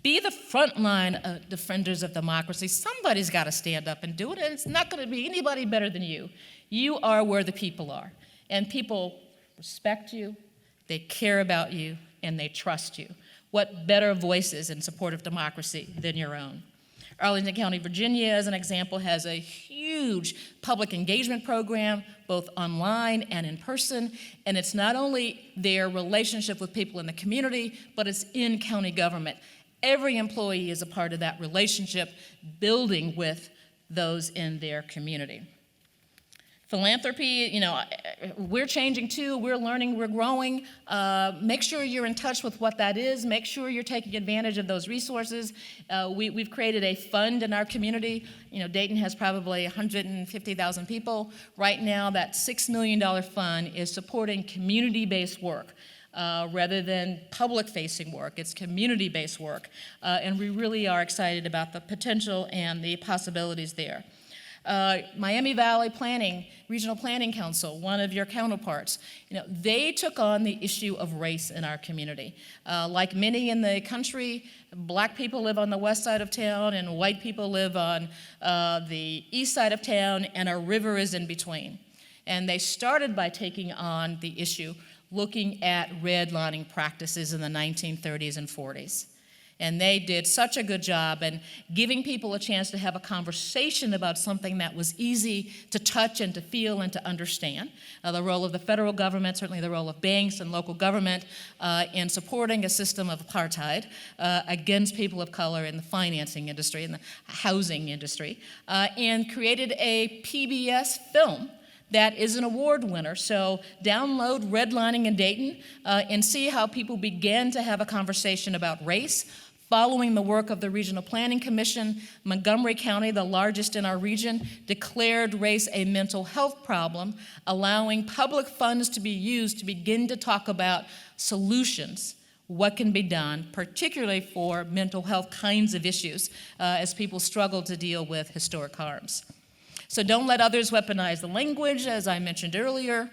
Speaker 10: Be the frontline defenders of democracy. Somebody's got to stand up and do it, and it's not going to be anybody better than you. You are where the people are. And people respect you, they care about you, and they trust you. What better voices in support of democracy than your own? Arlington County, Virginia, as an example, has a huge public engagement program, both online and in person, and it's not only their relationship with people in the community, but it's in county government. Every employee is a part of that relationship, building with those in their community. Philanthropy, we're changing too, we're learning, we're growing. Make sure you're in touch with what that is. Make sure you're taking advantage of those resources. We've created a fund in our community. Dayton has probably 150,000 people. Right now, that $6 million fund is supporting community-based work. Rather than public-facing work. It's community-based work. And we really are excited about the potential and the possibilities there. Miami Valley Regional Planning Council, one of your counterparts, they took on the issue of race in our community. Like many in the country, black people live on the west side of town and white people live on the east side of town, and a river is in between. And they started by taking on the issue looking at redlining practices in the 1930s and 40s. And they did such a good job in giving people a chance to have a conversation about something that was easy to touch and to feel and to understand. The role of the federal government, certainly the role of banks and local government in supporting a system of apartheid against people of color in the financing industry, in the housing industry, and created a PBS film that is an award winner. So download Redlining in Dayton and see how people began to have a conversation about race, Following the work of the Regional Planning Commission, Montgomery County, the largest in our region, declared race a mental health problem, allowing public funds to be used to begin to talk about solutions, what can be done, particularly for mental health kinds of issues as people struggle to deal with historic harms. So don't let others weaponize the language, as I mentioned earlier.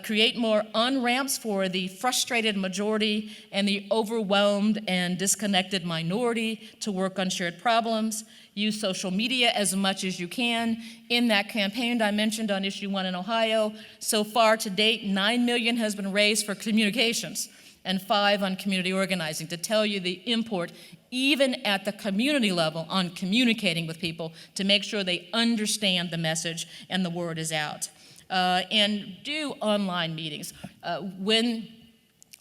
Speaker 10: Create more on-ramps for the frustrated majority and the overwhelmed and disconnected minority to work on shared problems. Use social media as much as you can. In that campaign I mentioned on Issue 1 in Ohio, so far to date, $9 million has been raised for communications and 5 on community organizing, to tell you the import, even at the community level, on communicating with people to make sure they understand the message and the word is out. And do online meetings. When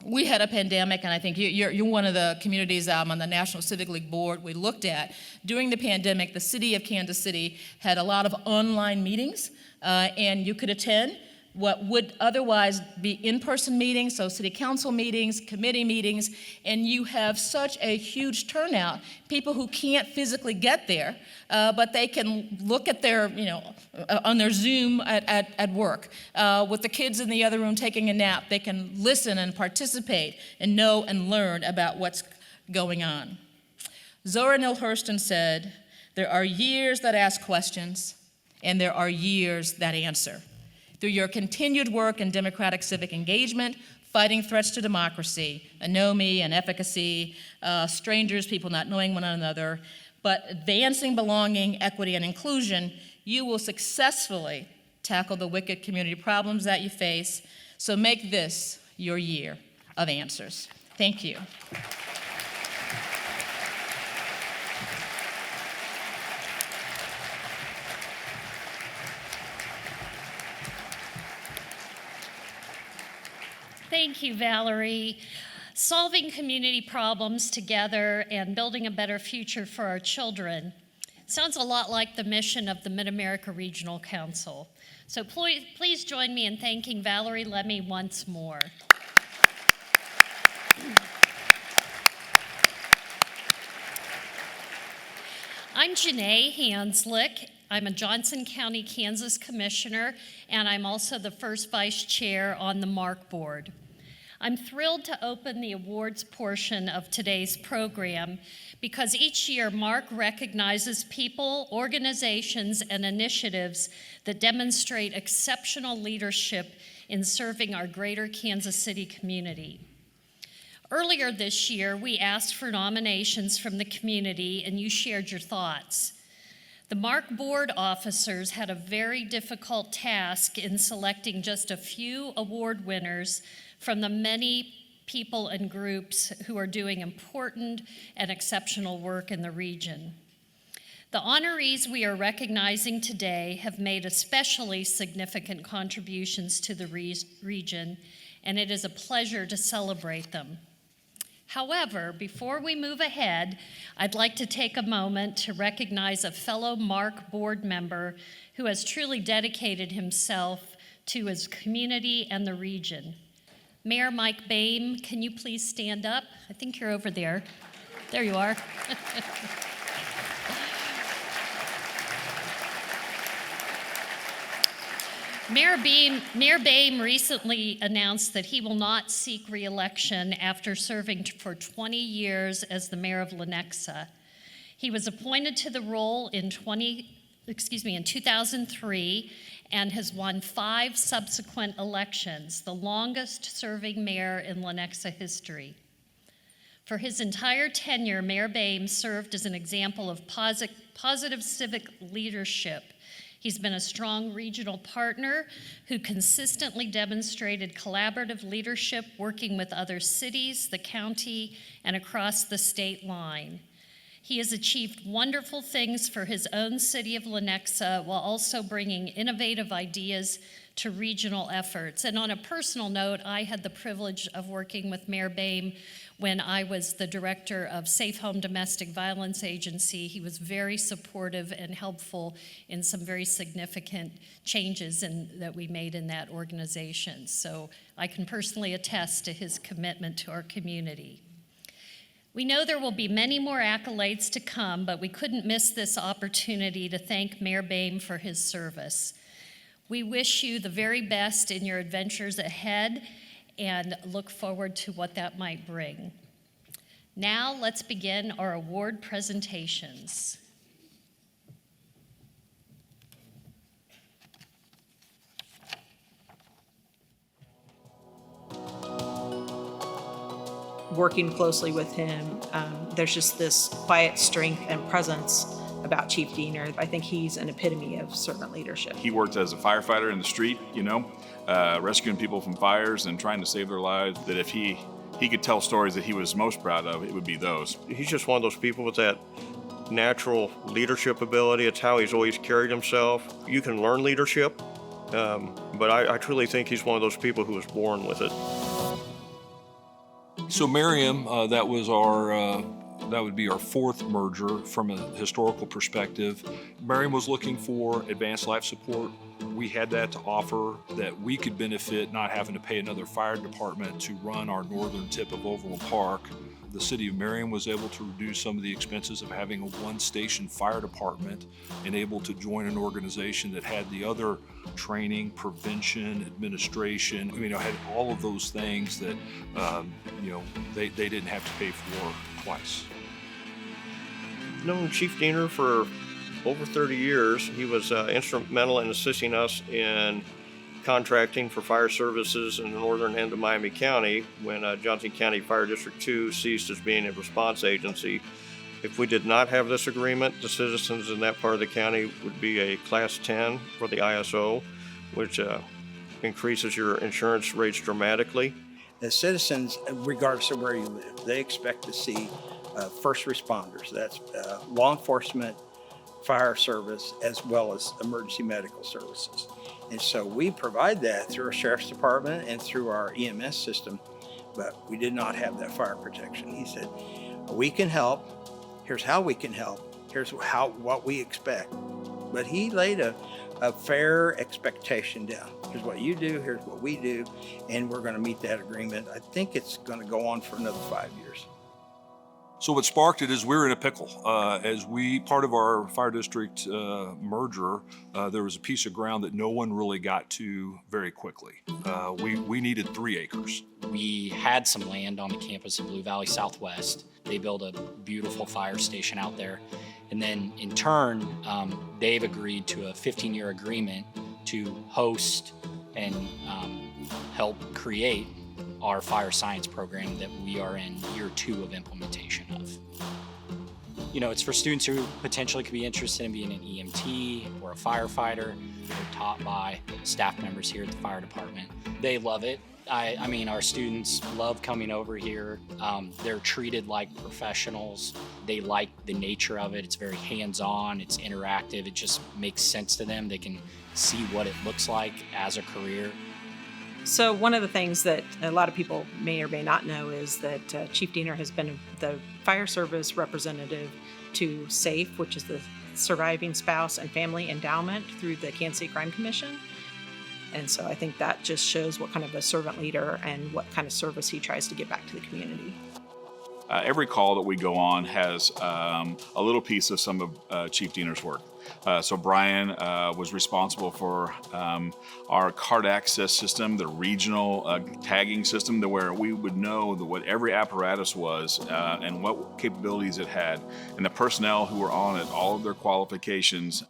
Speaker 10: we had a pandemic, and I think you're one of the communities on the National Civic League board we looked at. During the pandemic, the city of Kansas City had a lot of online meetings, and you could attend what would otherwise be in-person meetings, so city council meetings, committee meetings, and you have such a huge turnout, people who can't physically get there, but they can look at their, on their Zoom at work. With the kids in the other room taking a nap, they can listen and participate and know and learn about what's going on. Zora Neale Hurston said, "There are years that ask questions, and there are years that answer." Through your continued work in democratic civic engagement, fighting threats to democracy, anomie and efficacy, strangers, people not knowing one another, but advancing belonging, equity, and inclusion, you will successfully tackle the wicked community problems that you face. So make this your year of answers. Thank you.
Speaker 11: Thank you, Valerie. Solving community problems together and building a better future for our children sounds a lot like the mission of the Mid-America Regional Council. So please join me in thanking Valerie Lemmy once more. I'm Janae Hanslick. I'm a Johnson County, Kansas Commissioner, and I'm also the first Vice Chair on the MARC Board. I'm thrilled to open the awards portion of today's program because each year MARC recognizes people, organizations, and initiatives that demonstrate exceptional leadership in serving our greater Kansas City community. Earlier this year, we asked for nominations from the community, and you shared your thoughts. The MARC board officers had a very difficult task in selecting just a few award winners from the many people and groups who are doing important and exceptional work in the region. The honorees we are recognizing today have made especially significant contributions to the region, and it is a pleasure to celebrate them. However, before we move ahead, I'd like to take a moment to recognize a fellow MARC board member who has truly dedicated himself to his community and the region. Mayor Mike Boehm, can you please stand up? I think you're over there. There you are. Mayor Boehm recently announced that he will not seek re-election after serving for 20 years as the mayor of Lenexa. He was appointed to the role in 2003 and has won 5 subsequent elections, the longest serving mayor in Lenexa history. For his entire tenure, Mayor Boehm served as an example of positive civic leadership. He's been a strong regional partner who consistently demonstrated collaborative leadership working with other cities, the county, and across the state line. He has achieved wonderful things for his own city of Lenexa while also bringing innovative ideas to regional efforts. And on a personal note, I had the privilege of working with Mayor Boehm when I was the director of Safe Home Domestic Violence Agency. He was very supportive and helpful in some very significant changes that we made in that organization. So I can personally attest to his commitment to our community. We know there will be many more accolades to come, but we couldn't miss this opportunity to thank Mayor Boehm for his service. We wish you the very best in your adventures ahead and look forward to what that might bring. Now let's begin our award presentations.
Speaker 12: Working closely with him, there's just this quiet strength and presence about Chief Diener. I think he's an epitome of servant leadership.
Speaker 13: He worked as a firefighter in the street, rescuing people from fires and trying to save their lives. That if he could tell stories that he was most proud of, it would be those.
Speaker 14: He's just one of those people with that natural leadership ability. It's how he's always carried himself. You can learn leadership, but I truly think he's one of those people who was born with it.
Speaker 15: So Merriam, that would be our fourth merger from a historical perspective. Merriam was looking for advanced life support. We had that to offer, that we could benefit not having to pay another fire department to run our northern tip of Overland Park. The city of Merriam was able to reduce some of the expenses of having a one-station fire department and able to join an organization that had the other training, prevention, administration. Had all of those things that, they didn't have to pay for twice.
Speaker 14: I've known Chief Diener for over 30 years. He was instrumental in assisting us in contracting for fire services in the northern end of Miami County when Johnson County Fire District 2 ceased as being a response agency. If we did not have this agreement, the citizens in that part of the county would be a Class 10 for the ISO, which increases your insurance rates dramatically.
Speaker 16: The citizens, regardless of where you live, they expect to see first responders. That's law enforcement, fire service, as well as emergency medical services. And so we provide that through our sheriff's department and through our EMS system, but we did not have that fire protection. He said, we can help, here's how we can help, here's what we expect. But he laid a fair expectation down. Here's what you do, here's what we do, and we're gonna meet that agreement. I think it's gonna go on for another 5 years.
Speaker 15: So what sparked it is we're in a pickle. Part of our fire district merger, there was a piece of ground that no one really got to very quickly. We needed 3 acres.
Speaker 17: We had some land on the campus of Blue Valley Southwest. They built a beautiful fire station out there. And then in turn, they've agreed to a 15-year agreement to host and help create our fire science program that we are in year 2 of implementation of. It's for students who potentially could be interested in being an EMT or a firefighter. They're taught by staff members here at the fire department. They love it. Our students love coming over here. They're treated like professionals. They like the nature of it. It's very hands-on, it's interactive. It just makes sense to them. They can see what it looks like as a career.
Speaker 12: So one of the things that a lot of people may or may not know is that Chief Diener has been the fire service representative to SAFE, which is the Surviving Spouse and Family Endowment through the Kansas City Crime Commission. And so I think that just shows what kind of a servant leader and what kind of service he tries to give back to the community.
Speaker 13: Every call that we go on has a little piece of some of Chief Diener's work. So Brian was responsible for our card access system, the regional tagging system, to where we would know what every apparatus was and what capabilities it had, and the personnel who were on it, all of their qualifications.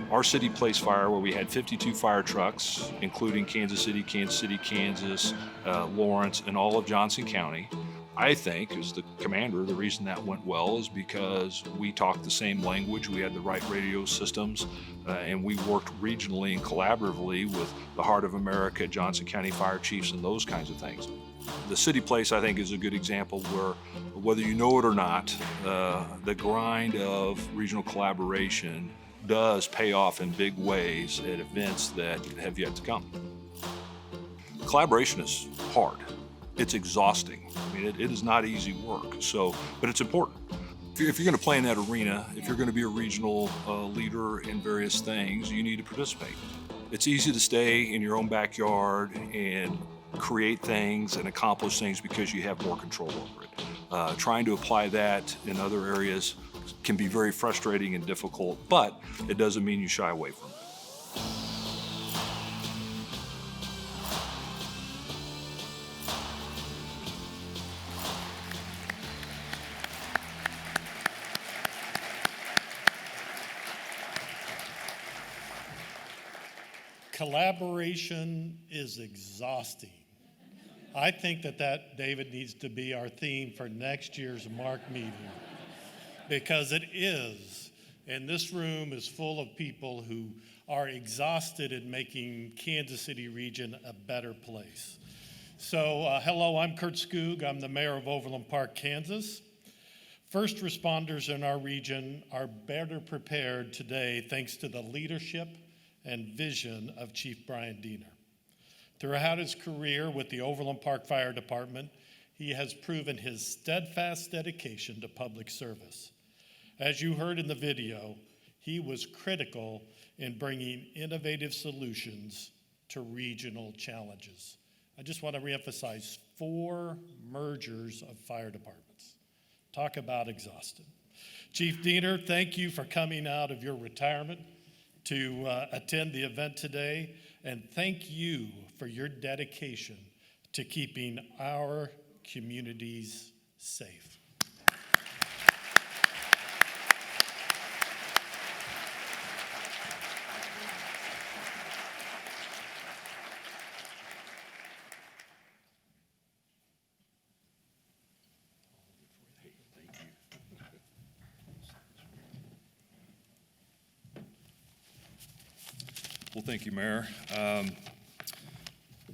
Speaker 15: Our city place fire, where we had 52 fire trucks, including Kansas City, Kansas, Lawrence, and all of Johnson County. I think, as the commander, the reason that went well is because we talked the same language, we had the right radio systems, and we worked regionally and collaboratively with the Heart of America, Johnson County Fire Chiefs, and those kinds of things. The city place, I think, is a good example where, whether you know it or not, the grind of regional collaboration does pay off in big ways at events that have yet to come. Collaboration is hard. It's exhausting. It is not easy work, but it's important. If you're going to play in that arena, if you're going to be a regional leader in various things, you need to participate. It's easy to stay in your own backyard and create things and accomplish things because you have more control over it. Trying to apply that in other areas can be very frustrating and difficult, but it doesn't mean you shy away from it.
Speaker 18: Collaboration is exhausting. I think that David, needs to be our theme for next year's MARC meeting, because it is. And this room is full of people who are exhausted in making Kansas City region a better place. So hello, I'm Kurt Skoog. I'm the mayor of Overland Park, Kansas. First responders in our region are better prepared today thanks to the leadership and vision of Chief Brian Diener. Throughout his career with the Overland Park Fire Department, he has proven his steadfast dedication to public service. As you heard in the video, he was critical in bringing innovative solutions to regional challenges. I just want to reemphasize 4 mergers of fire departments. Talk about exhausted. Chief Diener, thank you for coming out of your retirement to attend the event today, and thank you for your dedication to keeping our communities safe.
Speaker 15: Well, thank you, Mayor.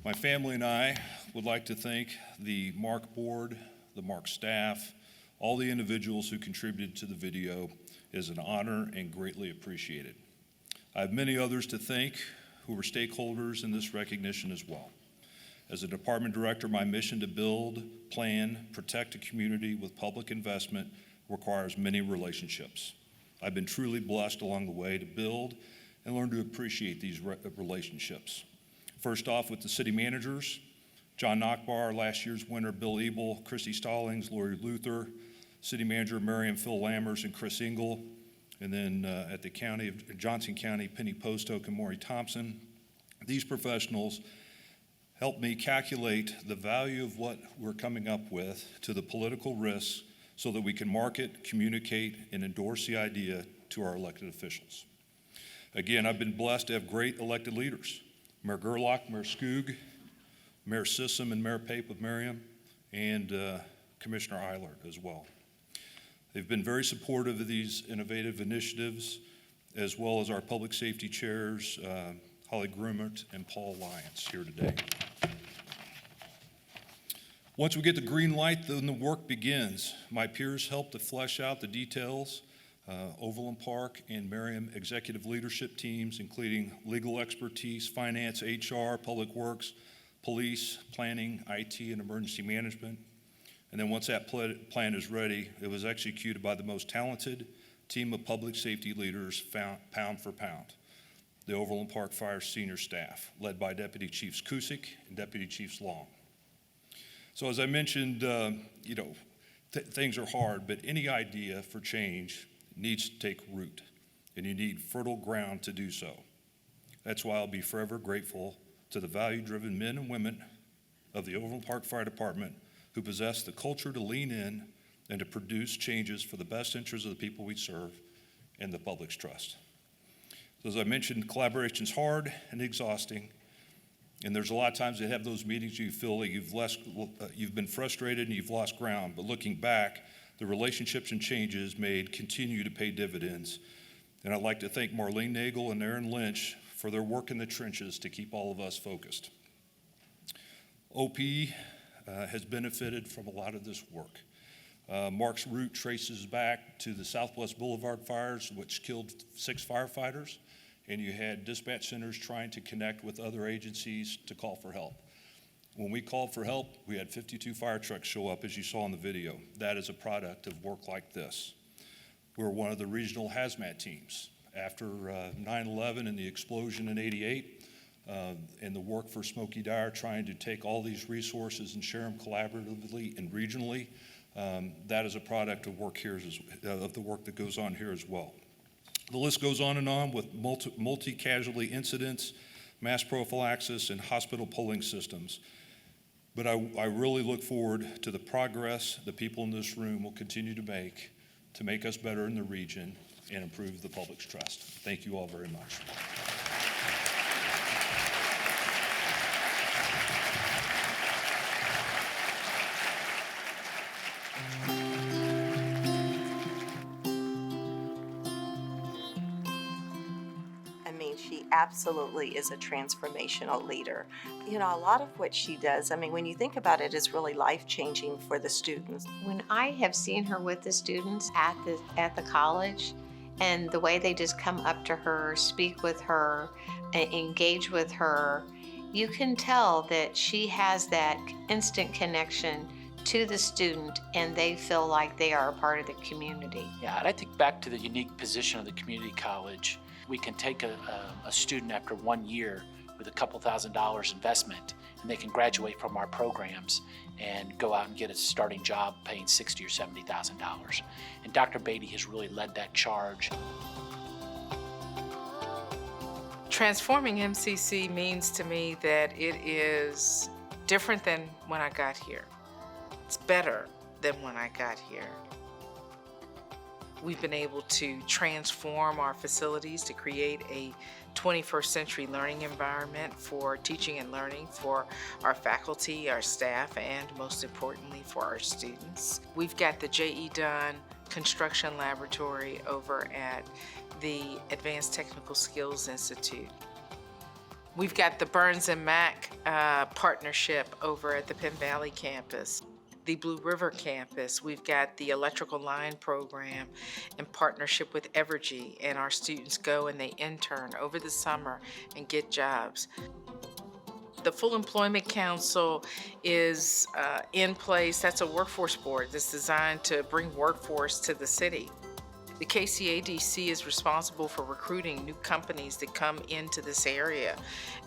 Speaker 15: My family and I would like to thank the MARC board, the MARC staff, all the individuals who contributed to the video. It is an honor and greatly appreciated. I have many others to thank who were stakeholders in this recognition as well. As a department director, my mission to build, plan, protect a community with public investment requires many relationships. I've been truly blessed along the way to build and learn to appreciate these relationships. First off, with the city managers, John Nockbar, last year's winner, Bill Ebel, Christy Stallings, Lori Luther, city manager Miriam Phil Lammers and Chris Engel, and then at the county of Johnson County, Penny Postoke and Maury Thompson. These professionals helped me calculate the value of what we're coming up with to the political risks so that we can market, communicate, and endorse the idea to our elected officials. Again, I've been blessed to have great elected leaders. Mayor Gerlach, Mayor Skoog, Mayor Sissom, and Mayor Pape with Miriam, and Commissioner Eilert as well. They've been very supportive of these innovative initiatives, as well as our public safety chairs, Holly Grumert and Paul Lyons here today. Once we get the green light, then the work begins. My peers help to flesh out the details. Overland Park and Merriam executive leadership teams, including legal expertise, finance, HR, public works, police, planning, IT, and emergency management. And then once that plan is ready, it was executed by the most talented team of public safety leaders pound for pound, the Overland Park Fire senior staff, led by Deputy Chiefs Kusick and Deputy Chiefs Long. So as I mentioned, things are hard, but any idea for change needs to take root, and you need fertile ground to do so. That's why I'll be forever grateful to the value-driven men and women of the Overland Park Fire Department who possess the culture to lean in and to produce changes for the best interests of the people we serve and the public's trust. So as I mentioned, collaboration's hard and exhausting, and there's a lot of times that have those meetings you feel like you've been frustrated and you've lost ground, but looking back, the relationships and changes made continue to pay dividends. And I'd like to thank Marlene Nagel and Aaron Lynch for their work in the trenches to keep all of us focused. OP has benefited from a lot of this work. MARC's route traces back to the Southwest Boulevard fires, which killed 6 firefighters, and you had dispatch centers trying to connect with other agencies to call for help. When we called for help, we had 52 fire trucks show up, as you saw in the video. That is a product of work like this. We're one of the regional hazmat teams. After 9/11 and the explosion in '88, and the work for Smokey Dyer, trying to take all these resources and share them collaboratively and regionally. That is a product of work here, of the work that goes on here as well. The list goes on with multi-casualty incidents, mass prophylaxis, and hospital polling systems. But I really look forward to the progress the people in this room will continue to make us better in the region and improve the public's trust. Thank you all very much.
Speaker 19: She absolutely is a transformational leader. You know, a lot of what she does, I mean, when you think about it, is really life-changing for the students.
Speaker 20: When I have seen her with the students at the college, and the way they just come up to her, speak with her, engage with her, you can tell that she has that instant connection to the student, and they feel like they are a part of the community.
Speaker 21: Yeah, and I think back to the unique position of the community college. We can take a student after 1 year with a couple $1,000s investment, and they can graduate from our programs and go out and get a starting job paying $60,000 or $70,000. And Dr. Beatty has really led that charge.
Speaker 22: Transforming MCC means to me that it is different than when I got here. It's better than when I got here. We've been able to transform our facilities to create a 21st century learning environment for teaching and learning for our faculty, our staff, and most importantly for our students. We've got the J.E. Dunn Construction Laboratory over at the Advanced Technical Skills Institute. We've got the Burns and Mack partnership over at the Penn Valley campus. The Blue River campus, we've got the electrical line program in partnership with Evergy, and our students go and they intern over the summer and get jobs. The Full Employment Council is in place. That's a workforce board that's designed to bring workforce to the city. The KCADC is responsible for recruiting new companies that come into this area.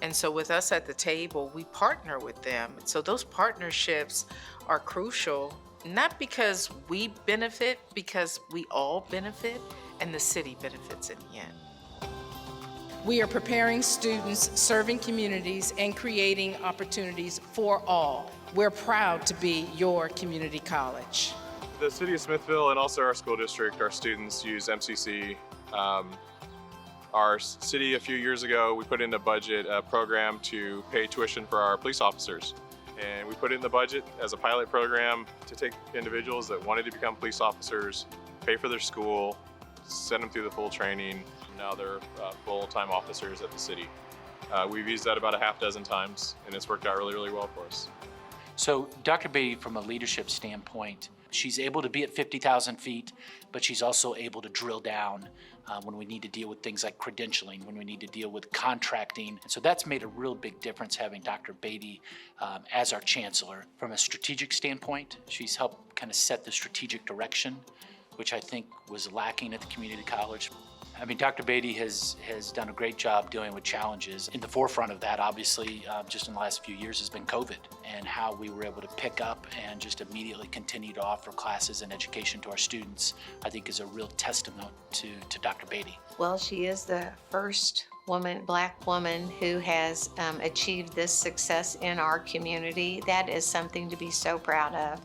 Speaker 22: And so with us at the table, we partner with them. So those partnerships are crucial, not because we benefit, because we all benefit and the city benefits in the end.
Speaker 23: We are preparing students, serving communities, and creating opportunities for all. We're proud to be your community college.
Speaker 24: The city of Smithville and also our school district, our students use MCC. Our city a few years ago, we put in a budget program to pay tuition for our police officers. And we put it in the budget as a pilot program to take individuals that wanted to become police officers, pay for their school, send them through the full training. Now they're full-time officers at the city. We've used that about a half dozen times, and it's worked out really, really well for us.
Speaker 21: So Dr. Beatty, from a leadership standpoint, she's able to be at 50,000 feet, but she's also able to drill down when we need to deal with things like credentialing, when we need to deal with contracting. And so that's made a real big difference having Dr. Beatty as our chancellor. From a strategic standpoint, she's helped kind of set the strategic direction, which I think was lacking at the community college. I mean, Dr. Beatty has done a great job dealing with challenges. In the forefront of that, obviously, just in the last few years has been COVID, and how we were able to pick up and just immediately continue to offer classes and education to our students, I think is a real testament to Dr. Beatty.
Speaker 20: Well, she is the first Black woman who has achieved this success in our community. That is something to be so proud of.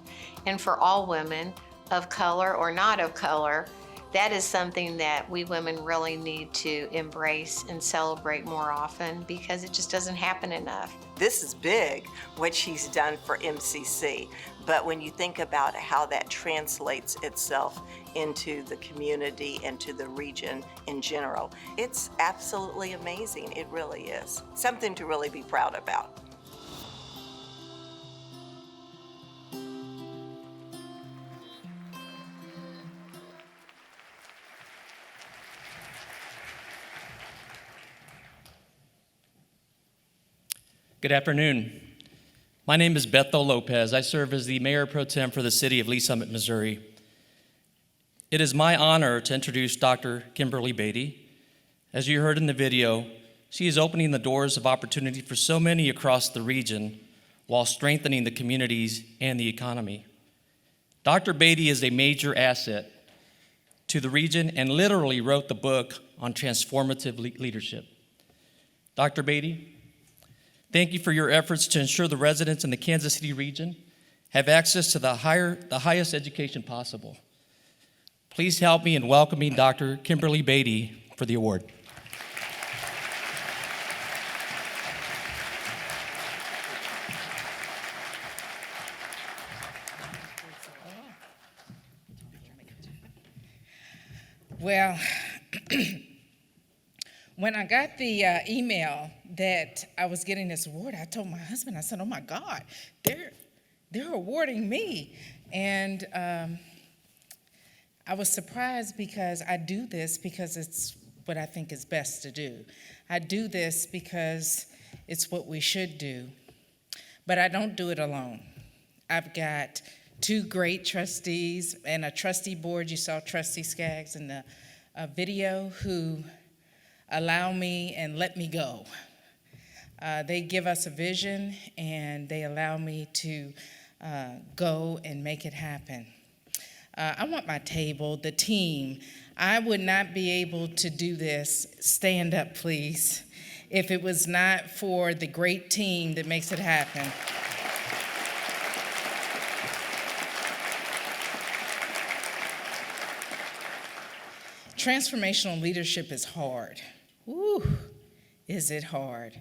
Speaker 20: And for all women, of color or not of color, that is something that we women really need to embrace and celebrate more often, because it just doesn't happen enough.
Speaker 19: This is big, what she's done for MCC, but when you think about how that translates itself into the community and to the region in general, it's absolutely amazing. It really is. Something to really be proud about.
Speaker 25: Good afternoon. My name is Bethel Lopez. I serve as the Mayor Pro Tem for the City of Lee Summit, Missouri. It is my honor to introduce Dr. Kimberly Beatty. As you heard in the video, She is opening the doors of opportunity for so many across the region while strengthening the communities and the economy. Dr. Beatty is a major asset to the region and literally wrote the book on transformative leadership. Dr. Beatty, thank you for your efforts to ensure the residents in the Kansas City region have access to the highest education possible. Please help me in welcoming Dr. Kimberly Beatty for the award.
Speaker 23: Well, when I got the email that I was getting this award, I told my husband, I said, oh my God, they're awarding me. And I was surprised because I do this because it's what I think is best to do. I do this because it's what we should do. But I don't do it alone. I've got two great trustees and a trustee board. You saw Trustee Skaggs in the video, who allow me and let me go. They give us a vision and they allow me to go and make it happen. I want my table, the team. I would not be able to do this, stand up please, if it was not for the great team that makes it happen. Transformational leadership is hard. Woo, is it hard.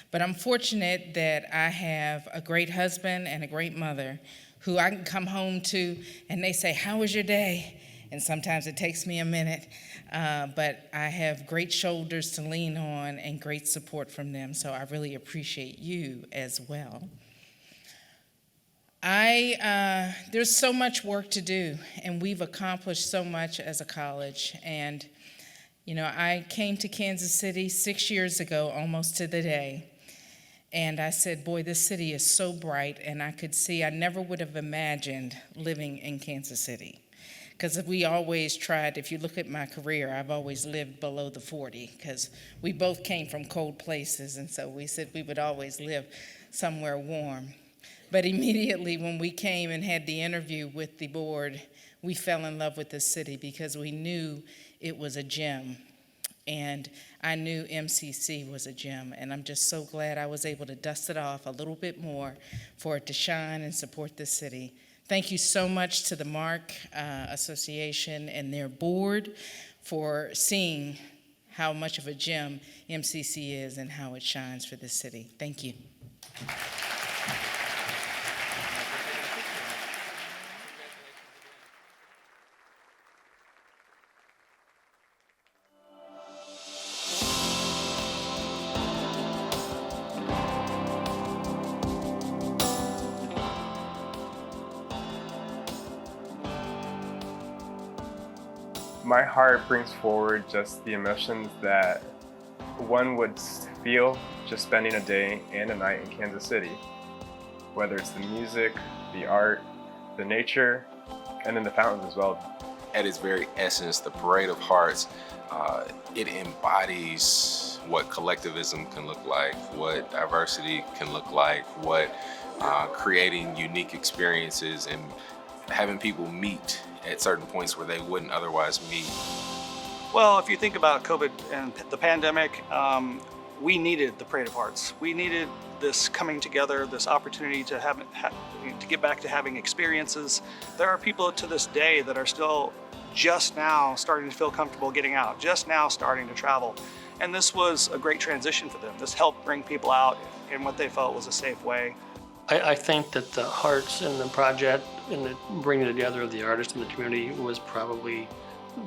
Speaker 23: But I'm fortunate that I have a great husband and a great mother who I can come home to and they say, how was your day? And sometimes it takes me a minute, but I have great shoulders to lean on and great support from them, so I really appreciate you as well. There's so much work to do, and we've accomplished so much as a college. And, you know, I came to Kansas City 6 years ago, almost to the day, and I said, boy, this city is so bright, and I could see, I never would have imagined living in Kansas City. Because we always tried, if you look at my career, I've always lived below the 40, because we both came from cold places, and so we said we would always live somewhere warm. But immediately when we came and had the interview with the board, we fell in love with the city because we knew it was a gem. And I knew MCC was a gem. And I'm just so glad I was able to dust it off a little bit more for it to shine and support the city. Thank you so much to the MARC Association and their board for seeing how much of a gem MCC is and how it shines for the city. Thank you.
Speaker 24: My heart brings forward just the emotions that one would feel just spending a day and a night in Kansas City. Whether it's the music, the art, the nature, and then the fountains as well.
Speaker 1: At its very essence, the Parade of Hearts, it embodies what collectivism can look like, what diversity can look like, what creating unique experiences and having people meet at certain points where they wouldn't otherwise meet.
Speaker 2: Well, if you think about COVID and the pandemic, we needed the Parade of Hearts. We needed this coming together, this opportunity to to get back to having experiences. There are people to this day that are still just now starting to feel comfortable getting out, just now starting to travel. And this was a great transition for them. This helped bring people out in what they felt was a safe way.
Speaker 3: I think that the hearts in the project and the bringing together of the artists in the community was probably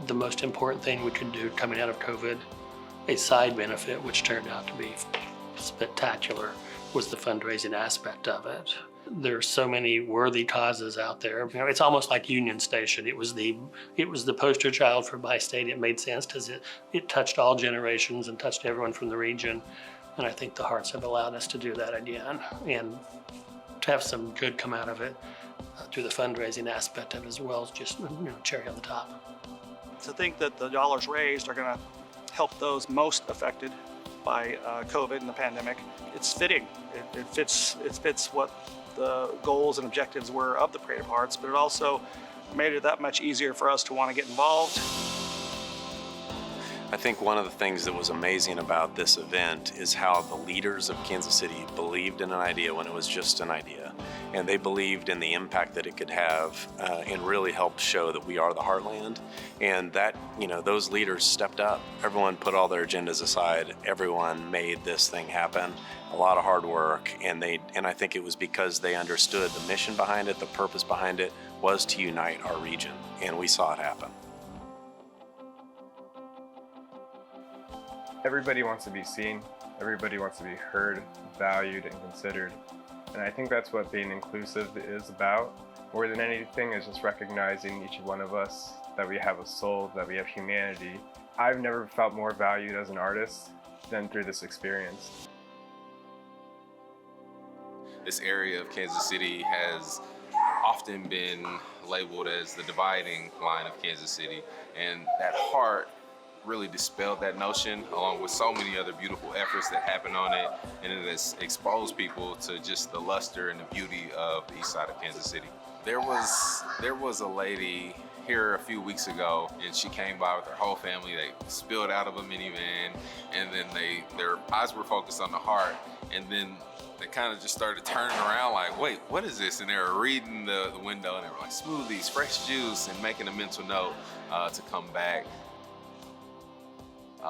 Speaker 3: the most important thing we could do coming out of COVID. A side benefit, which turned out to be spectacular, was the fundraising aspect of it. There are so many worthy causes out there. You know, it's almost like Union Station. It was the poster child for Bi-State. It made sense because it touched all generations and touched everyone from the region. And I think the Hearts have allowed us to do that again and to have some good come out of it through the fundraising aspect of it, as well as just cherry on the top.
Speaker 2: To think that the dollars raised are going to help those most affected by COVID and the pandemic. It's fitting. It fits what the goals and objectives were of the Parade of Hearts, but it also made it that much easier for us to want to get involved.
Speaker 4: I think one of the things that was amazing about this event is how the leaders of Kansas City believed in an idea when it was just an idea. And they believed in the impact that it could have and really helped show that we are the heartland. And that, those leaders stepped up. Everyone put all their agendas aside. Everyone made this thing happen. A lot of hard work. And I think it was because they understood the mission behind it, the purpose behind it was to unite our region. And we saw it happen.
Speaker 5: Everybody wants to be seen, everybody wants to be heard, valued, and considered. And I think that's what being inclusive is about. More than anything is just recognizing each one of us, that we have a soul, that we have humanity. I've never felt more valued as an artist than through this experience.
Speaker 1: This area of Kansas City has often been labeled as the dividing line of Kansas City, and that heart really dispelled that notion, along with so many other beautiful efforts that happened on it, and it has exposed people to just the luster and the beauty of the east side of Kansas City. There was a lady here a few weeks ago, and she came by with her whole family. They spilled out of a minivan, and then their eyes were focused on the heart, and then they kind of just started turning around like, wait, what is this? And they were reading the window, and they were like, smoothies, fresh juice, and making a mental note to come back.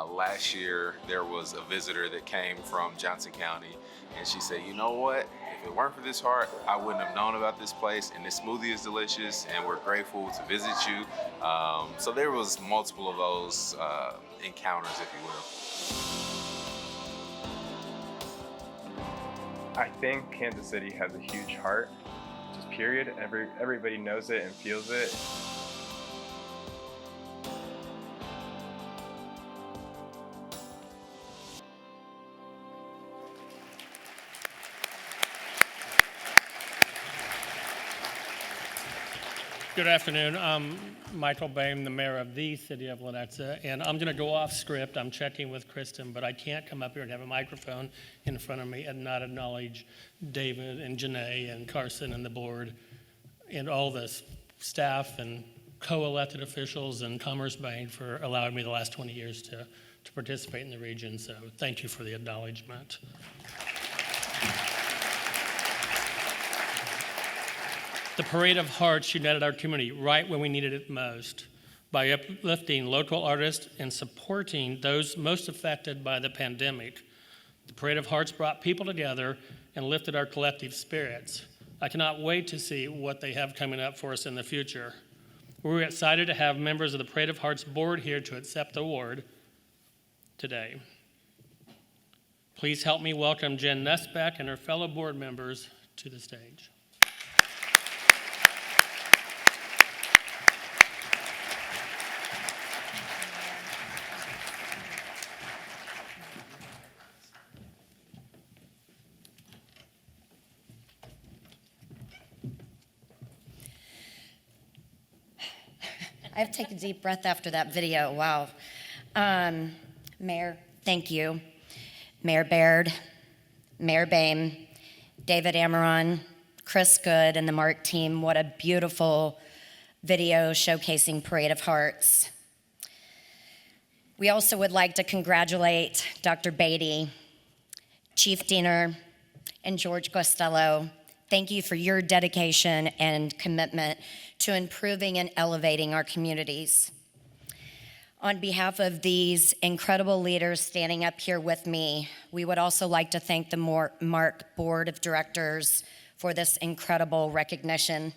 Speaker 1: Last year, there was a visitor that came from Johnson County, and she said, you know what? If it weren't for this heart, I wouldn't have known about this place, and this smoothie is delicious, and we're grateful to visit you. So there was multiple of those encounters, if you will.
Speaker 5: I think Kansas City has a huge heart, just period. Everybody knows it and feels it.
Speaker 3: Good afternoon. I'm Michael Boehm, the mayor of the city of Lenexa, and I'm going to go off script. I'm checking with Kristen, but I can't come up here and have a microphone in front of me and not acknowledge David and Janae and Carson and the board and all the staff and co-elected officials and Commerce Bank for allowing me the last 20 years to participate in the region. So thank you for the acknowledgement. The Parade of Hearts united our community right when we needed it most by uplifting local artists and supporting those most affected by the pandemic. The Parade of Hearts brought people together and lifted our collective spirits. I cannot wait to see what they have coming up for us in the future. We're excited to have members of the Parade of Hearts board here to accept the award today. Please help me welcome Jen Nussbeck and her fellow board members to the stage.
Speaker 6: I have to take a deep breath after that video. Wow. Mayor, thank you. Mayor Baird, Mayor Boehm, David Amaron, Chris Good, and the MARC team. What a beautiful video showcasing Parade of Hearts. We also would like to congratulate Dr. Beatty, Chief Diener, and George Costello. Thank you for your dedication and commitment to improving and elevating our communities. On behalf of these incredible leaders standing up here with me, we would also like to thank the MARC Board of Directors for this incredible recognition.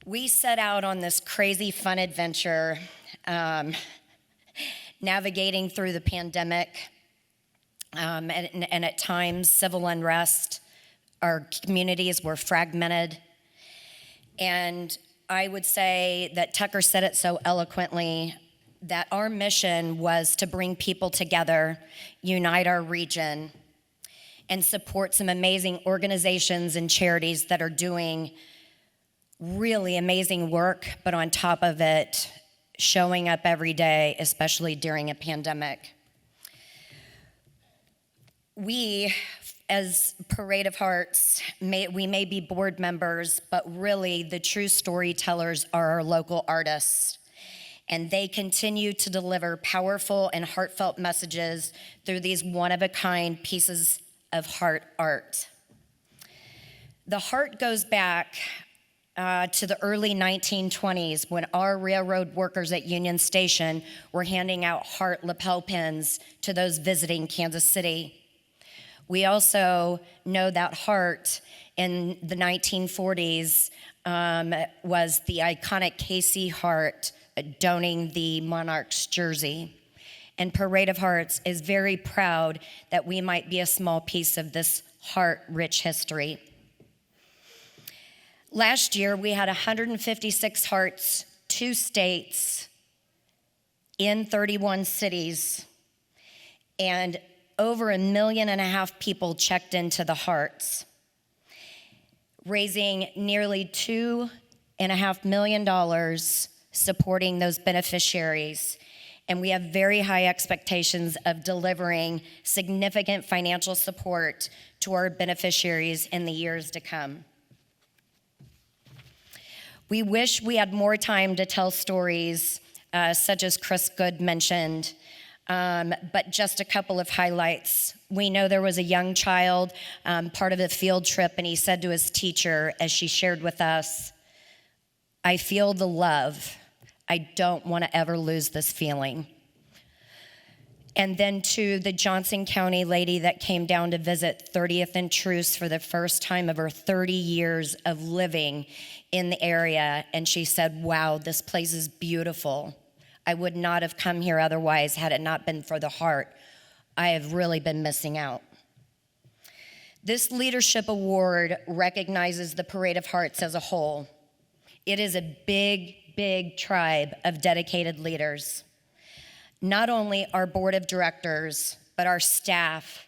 Speaker 6: We set out on this crazy fun adventure, navigating through the pandemic, and at times civil unrest. Our communities were fragmented. And I would say that Tucker said it so eloquently, that our mission was to bring people together, unite our region, and support some amazing organizations and charities that are doing really amazing work, but on top of it, showing up every day, especially during a pandemic. We, as Parade of Hearts, we may be board members, but really the true storytellers are our local artists. And they continue to deliver powerful and heartfelt messages through these one-of-a-kind pieces of heart art. The heart goes back to the early 1920s when our railroad workers at Union Station were handing out heart lapel pins to those visiting Kansas City. We also know that heart in the 1940s was the iconic Casey heart donning the Monarchs jersey. And Parade of Hearts is very proud that we might be a small piece of this heart-rich history. Last year, we had 156 hearts, 2 states, in 31 cities, and over 1.5 million people checked into the hearts, raising nearly $2.5 million supporting those beneficiaries. And we have very high expectations of delivering significant financial support to our beneficiaries in the years to come. We wish we had more time to tell stories such as Chris Good mentioned, but just a couple of highlights. We know there was a young child, part of the field trip, and he said to his teacher, as she shared with us, "I feel the love. I don't want to ever lose this feeling." And then to the Johnson County lady that came down to visit 30th and Truce for the first time of her 30 years of living in the area, and she said, "Wow, this place is beautiful. I would not have come here otherwise had it not been for the heart. I have really been missing out." This leadership award recognizes the Parade of Hearts as a whole. It is a big tribe of dedicated leaders. Not only our board of directors, but our staff,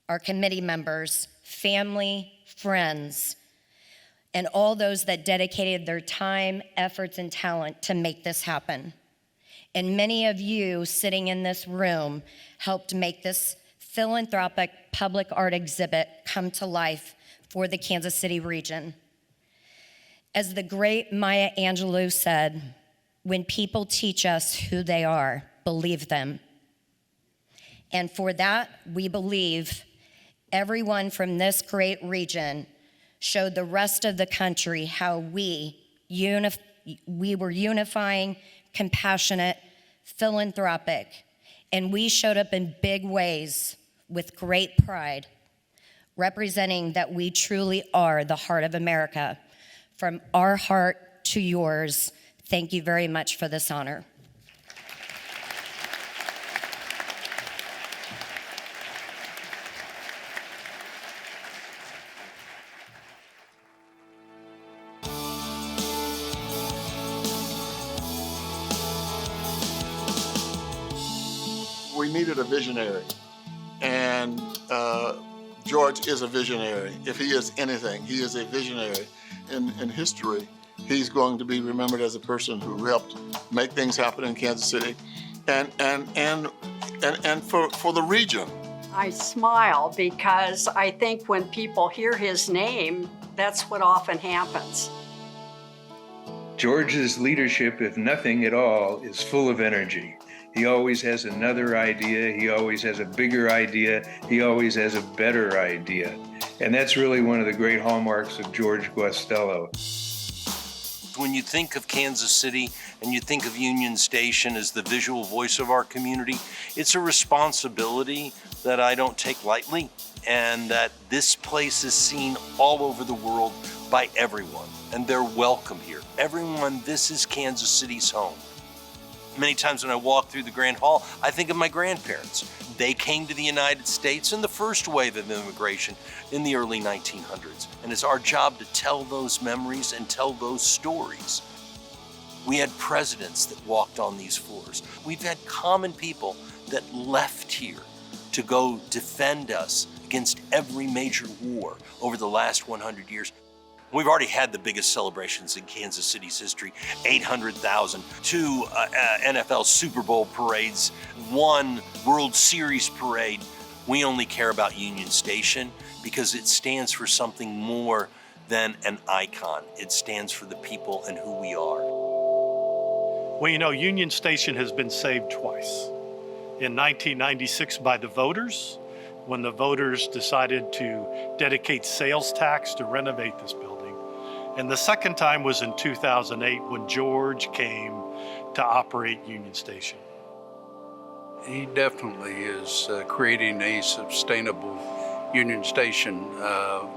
Speaker 6: our committee members, family, friends, and all those that dedicated their time, efforts, and talent to make this happen. And many of you sitting in this room helped make this philanthropic public art exhibit come to life for the Kansas City region. As the great Maya Angelou said, "When people teach us who they are, believe them." And for that, we believe everyone from this great region showed the rest of the country how we were unifying, compassionate, philanthropic, and we showed up in big ways with great pride, representing that we truly are the heart of America. From our heart to yours, thank you very much for this honor.
Speaker 7: We needed a visionary, and George is a visionary. If he is anything, he is a visionary in history. He's going to be remembered as a person who helped make things happen in Kansas City, and for the region.
Speaker 8: I smile because I think when people hear his name, that's what often happens.
Speaker 9: George's leadership, if nothing at all, is full of energy. He always has another idea. He always has a bigger idea. He always has a better idea. And that's really one of the great hallmarks of George Guastello.
Speaker 10: When you think of Kansas City and you think of Union Station as the visual voice of our community, it's a responsibility that I don't take lightly, and that this place is seen all over the world by everyone, and they're welcome here. Everyone, this is Kansas City's home. Many times when I walk through the Grand Hall, I think of my grandparents. They came to the United States in the first wave of immigration in the early 1900s. And it's our job to tell those memories and tell those stories. We had presidents that walked on these floors. We've had common people that left here to go defend us against every major war over the last 100 years. We've already had the biggest celebrations in Kansas City's history, 800,000, 2 NFL Super Bowl parades, 1 World Series parade. We only care about Union Station because it stands for something more than an icon. It stands for the people and who we are.
Speaker 18: Well, you know, Union Station has been saved twice. In 1996 by the voters, when the voters decided to dedicate sales tax to renovate this building. And the second time was in 2008 when George came to operate Union Station.
Speaker 11: He definitely is creating a sustainable Union Station.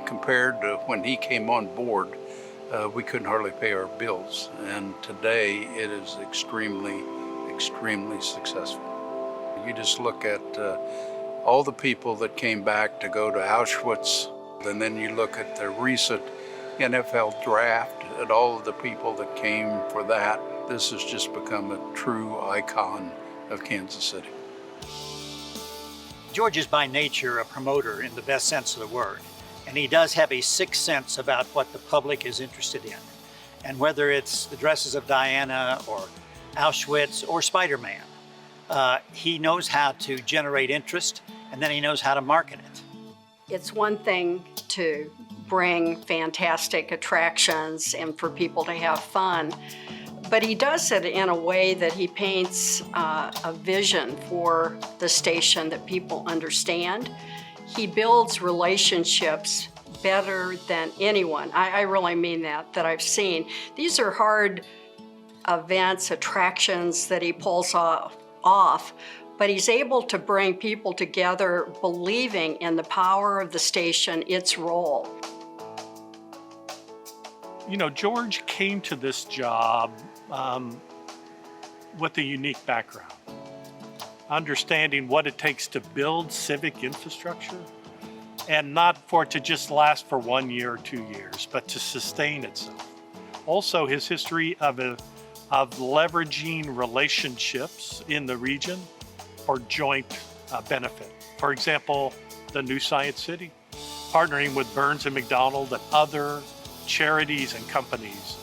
Speaker 11: Compared to when he came on board, we couldn't hardly pay our bills. And today it is extremely, extremely successful. You just look at all the people that came back to go to Auschwitz, and then you look at the recent NFL draft and all of the people that came for that. This has just become a true icon of Kansas City.
Speaker 12: George is by nature a promoter in the best sense of the word, and he does have a sixth sense about what the public is interested in. And whether it's the dresses of Diana or Auschwitz or Spider-Man, he knows how to generate interest, and then he knows how to market it.
Speaker 8: It's one thing to bring fantastic attractions and for people to have fun, but he does it in a way that he paints a vision for the station that people understand. He builds relationships better than anyone. I really mean that I've seen. These are hard events, attractions that he pulls off, but he's able to bring people together believing in the power of the station, its role.
Speaker 18: You know, George came to this job with a unique background, understanding what it takes to build civic infrastructure, and not for it to just last for 1 year or 2 years, but to sustain itself. Also, his history of leveraging relationships in the region for joint benefit. For example, the new Science City, partnering with Burns and McDonald and other charities and companies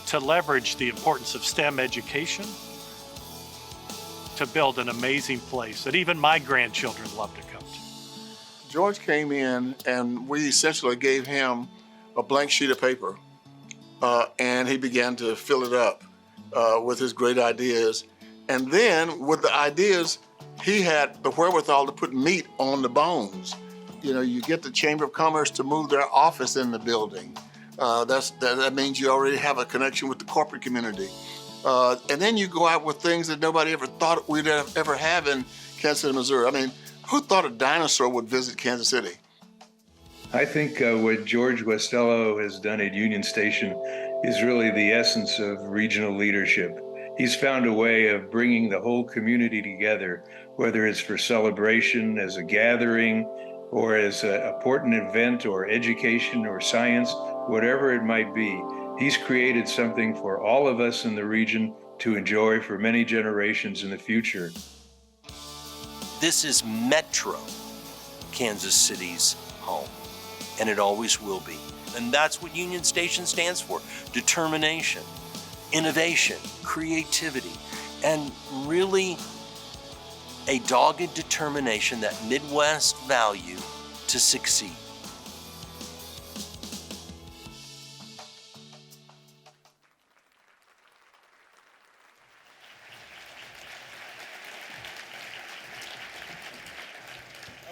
Speaker 18: to leverage the importance of STEM education to build an amazing place that even my grandchildren love to come to.
Speaker 7: George came in and we essentially gave him a blank sheet of paper and he began to fill it up with his great ideas. And then with the ideas, he had the wherewithal to put meat on the bones. You know, you get the Chamber of Commerce to move their office in the building. That means you already have a connection with the corporate community. And then you go out with things that nobody ever thought we'd ever have in Kansas City, Missouri. I mean, who thought a dinosaur would visit Kansas City?
Speaker 9: I think what George Westello has done at Union Station is really the essence of regional leadership. He's found a way of bringing the whole community together, whether it's for celebration, as a gathering, or as an important event, or education, or science, whatever it might be. He's created something for all of us in the region to enjoy for many generations in the future.
Speaker 10: This is Metro Kansas City's home, and it always will be. And that's what Union Station stands for: determination, innovation, creativity, and really a dogged determination that Midwest value to succeed.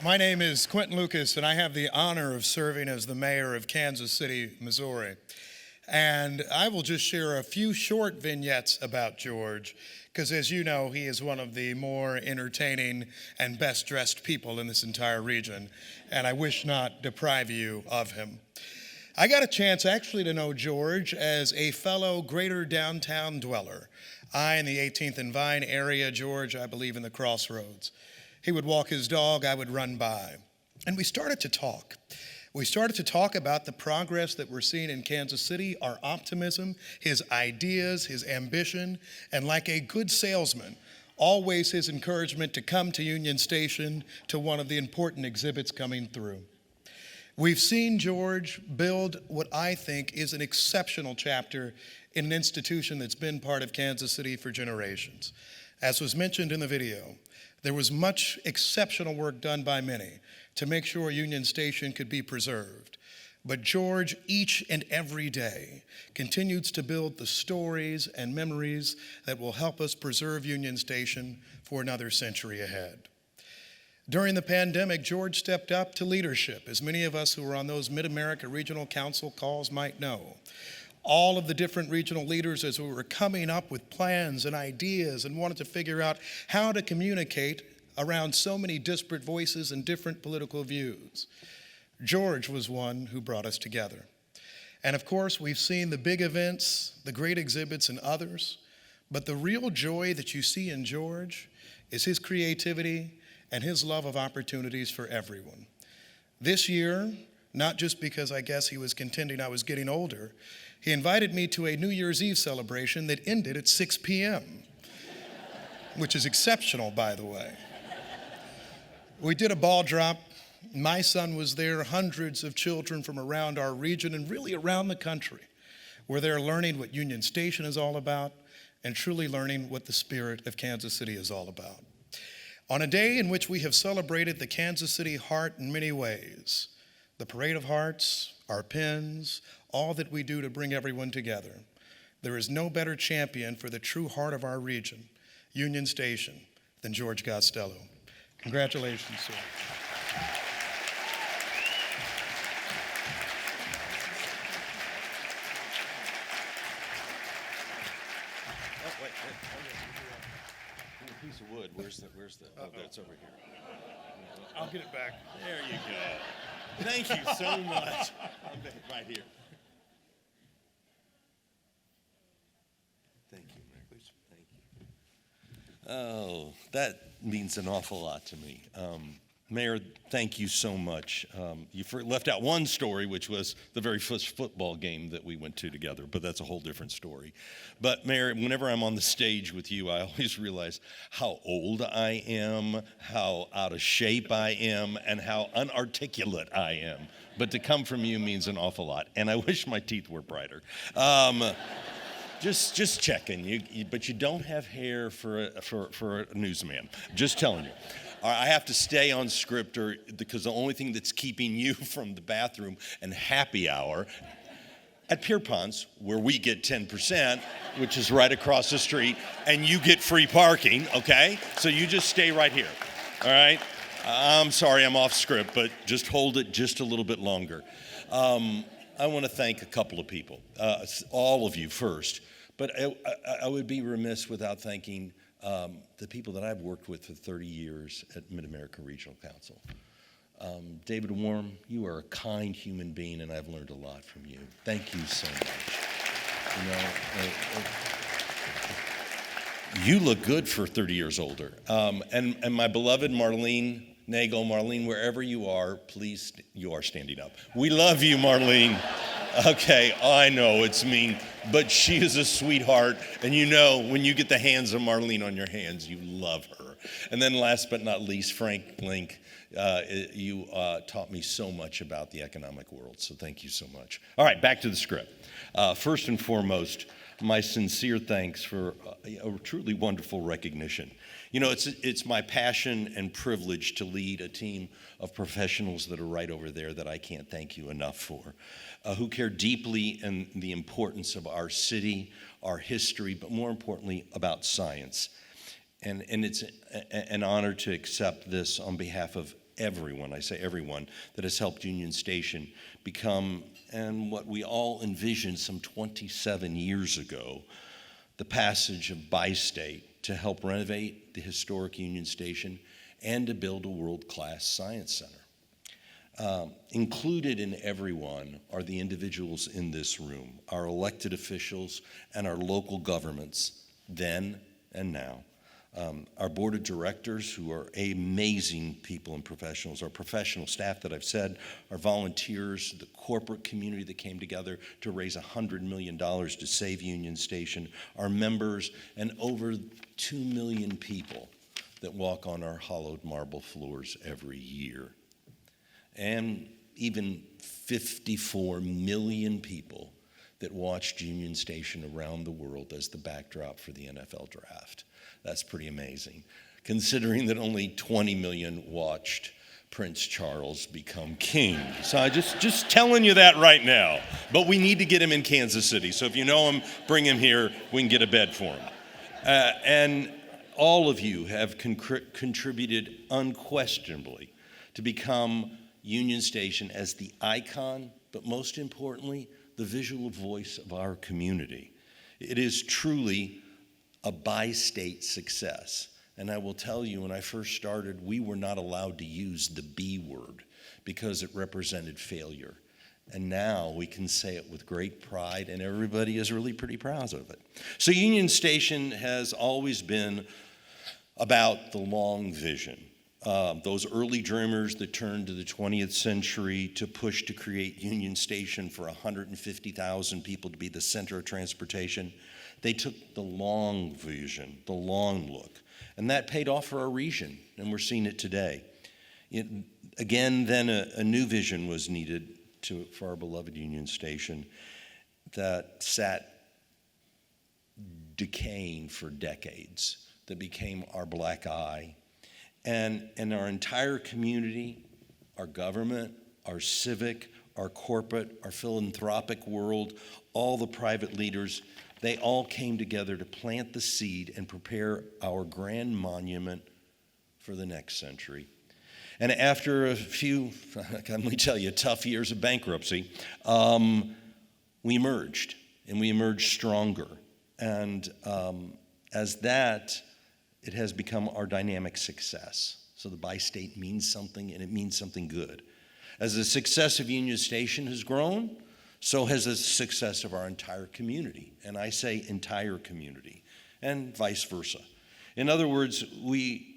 Speaker 14: My name is Quentin Lucas, and I have the honor of serving as the mayor of Kansas City, Missouri. And I will just share a few short vignettes about George, because as you know, he is one of the more entertaining and best dressed people in this entire region, and I wish not deprive you of him. I got a chance actually to know George as a fellow greater downtown dweller. I in the 18th and Vine area, George, I believe in the Crossroads. He would walk his dog, I would run by. And we started to talk. We started to talk about the progress that we're seeing in Kansas City, our optimism, his ideas, his ambition, and like a good salesman, always his encouragement to come to Union Station to one of the important exhibits coming through. We've seen George build what I think is an exceptional chapter in an institution that's been part of Kansas City for generations. As was mentioned in the video, there was much exceptional work done by many to make sure Union Station could be preserved. But George, each and every day, continues to build the stories and memories that will help us preserve Union Station for another century ahead. During the pandemic, George stepped up to leadership, as many of us who were on those Mid-America Regional Council calls might know. All of the different regional leaders, as we were coming up with plans and ideas and wanted to figure out how to communicate around so many disparate voices and different political views, George was one who brought us together. And of course, we've seen the big events, the great exhibits, and others, but the real joy that you see in George is his creativity and his love of opportunities for everyone. This year, not just because I guess he was contending I was getting older, he invited me to a New Year's Eve celebration that ended at 6 p.m., which is exceptional, by the way. We did a ball drop. My son was there. Hundreds of children from around our region and really around the country were there learning what Union Station is all about and truly learning what the spirit of Kansas City is all about. On a day in which we have celebrated the Kansas City heart in many ways, the Parade of Hearts, our pins, all that we do to bring everyone together, there is no better champion for the true heart of our region, Union Station, than George Costello. Congratulations, sir.
Speaker 13: Piece of wood. Where's the? Oh, that's over here.
Speaker 14: I'll get it back.
Speaker 13: There you go. Thank you so much. I'm right here. Thank you, Mayor. Please. Thank you. Oh, that means an awful lot to me. Mayor, thank you so much. You left out one story, which was the very first football game that we went to together, but that's a whole different story. But Mayor, whenever I'm on the stage with you, I always realize how old I am, how out of shape I am, and how unarticulate I am. But to come from you means an awful lot, and I wish my teeth were brighter. Just checking, but you don't have hair for a newsman. Just telling you. I have to stay on script because the only thing that's keeping you from the bathroom and happy hour at Pierpont's, where we get 10%, which is right across the street, and you get free parking, okay? So you just stay right here, all right? I'm sorry I'm off script, but just hold it just a little bit longer. I want to thank a couple of people, all of you first, but I would be remiss without thanking the people that I've worked with for 30 years at Mid-America Regional Council. David Warm, you are a kind human being, and I've learned a lot from you. Thank you so much. You look good for 30 years older. And my beloved Marlene Nagel, Marlene, wherever you are, please, you are standing up. We love you, Marlene. Okay, I know it's mean, but she is a sweetheart, and you know when you get the hands of Marlene on your hands, you love her. And then last but not least, Frank Link, you taught me so much about the economic world, so thank you so much. All right, back to the script. First and foremost, my sincere thanks for a truly wonderful recognition. You know, it's my passion and privilege to lead a team of professionals that are right over there that I can't thank you enough for, who care deeply in the importance of our city, our history, but more importantly, about science. And it's an honor to accept this on behalf of everyone, I say everyone, that has helped Union Station become, and what we all envisioned some 27 years ago, the passage of Bi-State to help renovate the historic Union Station and to build a world-class science center. Included in everyone are the individuals in this room, our elected officials and our local governments, then and now. Our board of directors, who are amazing people and professionals, our professional staff that I've said, our volunteers, the corporate community that came together to raise $100 million to save Union Station, our members, and over 2 million people that walk on our hollowed marble floors every year. And even 54 million people that watched Union Station around the world as the backdrop for the NFL draft. That's pretty amazing, considering that only 20 million watched Prince Charles become king. So I just telling you that right now. But we need to get him in Kansas City. So if you know him, bring him here. We can get a bed for him. And all of you have contributed unquestionably to become Union Station as the icon, but most importantly, the visual voice of our community. It is truly a bi-state success. And I will tell you, when I first started, we were not allowed to use the B word because it represented failure. And now we can say it with great pride, and everybody is really pretty proud of it. So Union Station has always been about the long vision. Those early dreamers that turned to the 20th century to push to create Union Station for 150,000 people to be the center of transportation, they took the long vision, the long look. And that paid off for our region, and we're seeing it today. Again, then a new vision was needed for our beloved Union Station that sat decaying for decades, that became our black eye. And our entire community, our government, our civic, our corporate, our philanthropic world, all the private leaders, they all came together to plant the seed and prepare our grand monument for the next century. And after a few, let me tell you, tough years of bankruptcy, we emerged, and we emerged stronger. And as that, it has become our dynamic success. So the bi-state means something, and it means something good. As the success of Union Station has grown, so has the success of our entire community. And I say entire community, and vice versa. In other words, we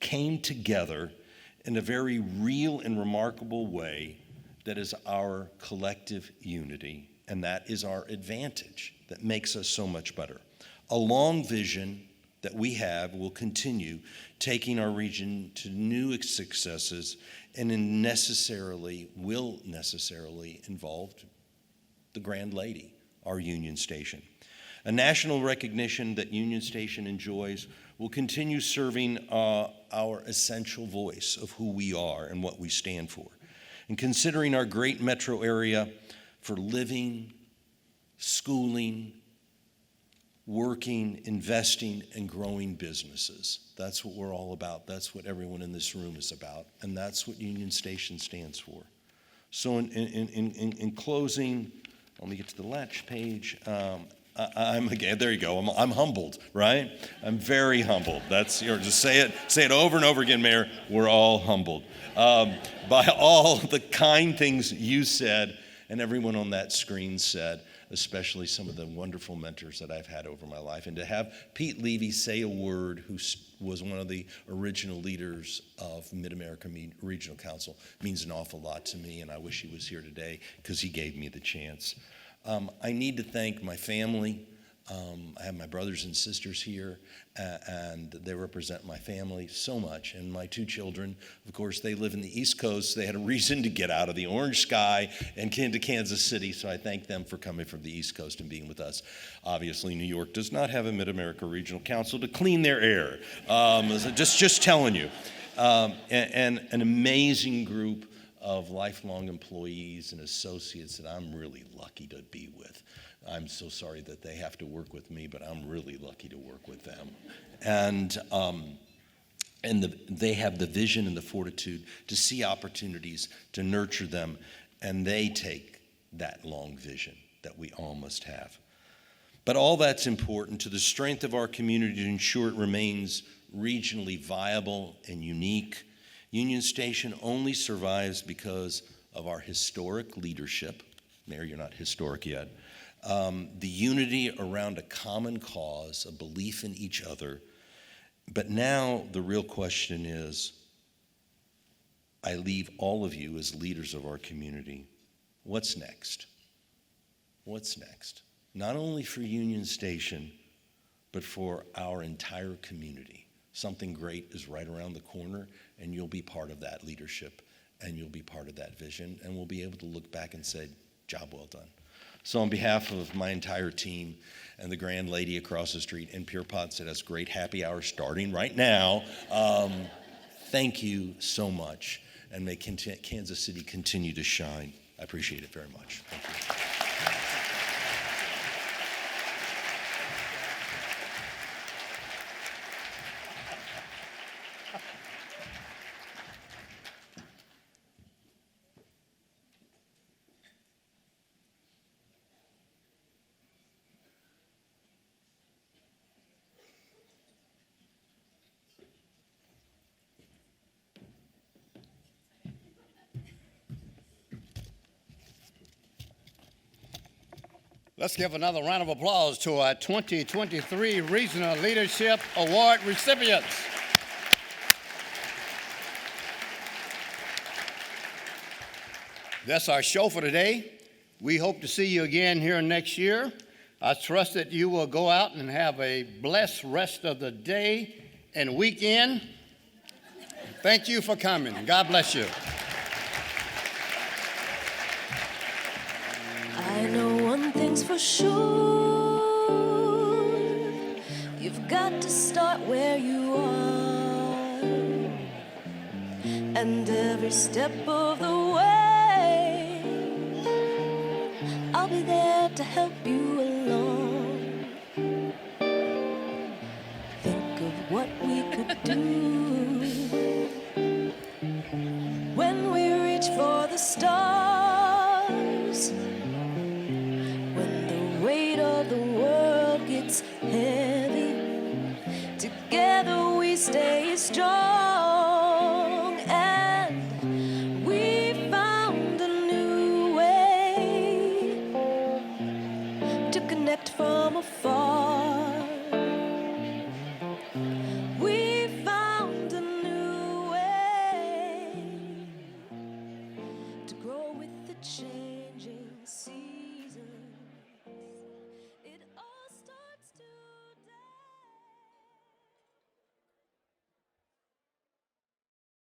Speaker 13: came together in a very real and remarkable way that is our collective unity, and that is our advantage that makes us so much better. A long vision that we have will continue taking our region to new successes and will necessarily involve the Grand Lady, our Union Station. A national recognition that Union Station enjoys will continue serving our essential voice of who we are and what we stand for. And considering our great metro area for living, schooling, working, investing, and growing businesses. That's what we're all about. That's what everyone in this room is about. And that's what Union Station stands for. So in closing, let me get to the latch page. There you go. I'm humbled, right? I'm very humbled. That's just say it over and over again, Mayor. We're all humbled by all the kind things you said and everyone on that screen said, especially some of the wonderful mentors that I've had over my life. And to have Pete Levy say a word, who was one of the original leaders of Mid-America Regional Council, means an awful lot to me, and I wish he was here today because he gave me the chance. I need to thank my family. I have my brothers and sisters here, and they represent my family so much. And my two children, of course, they live in the East Coast. They had a reason to get out of the orange sky and came to Kansas City, so I thank them for coming from the East Coast and being with us. Obviously, New York does not have a Mid-America Regional Council to clean their air. Just telling you. And an amazing group of lifelong employees and associates that I'm really lucky to be with. I'm so sorry that they have to work with me, but I'm really lucky to work with them. And they have the vision and the fortitude to see opportunities, to nurture them, and they take that long vision that we all must have. But all that's important to the strength of our community to ensure it remains regionally viable and unique. Union Station only survives because of our historic leadership. Mayor, you're not historic yet. The unity around a common cause, a belief in each other. But now the real question is, I leave all of you as leaders of our community. What's next? What's next? Not only for Union Station, but for our entire community. Something great is right around the corner, and you'll be part of that leadership, and you'll be part of that vision, and we'll be able to look back and say, job well done. So on behalf of my entire team and the grand lady across the street in Pierpont that has great happy hour starting right now, thank you so much, and may Kansas City continue to shine. I appreciate it very much. Thank you.
Speaker 15: Let's give another round of applause to our 2023 Regional Leadership Award recipients. That's our show for today. We hope to see you again here next year. I trust that you will go out and have a blessed rest of the day and weekend. Thank you for coming. God bless you.
Speaker 16: I know one thing's for sure, you've got to start where you are, and every step of the way, I'll be there to help you along. Think of what we could do when we reach for the stars, when the weight of the world gets heavy. Together we stay strong, and we found a new way to connect from afar. We found a new way to grow with the changing sea.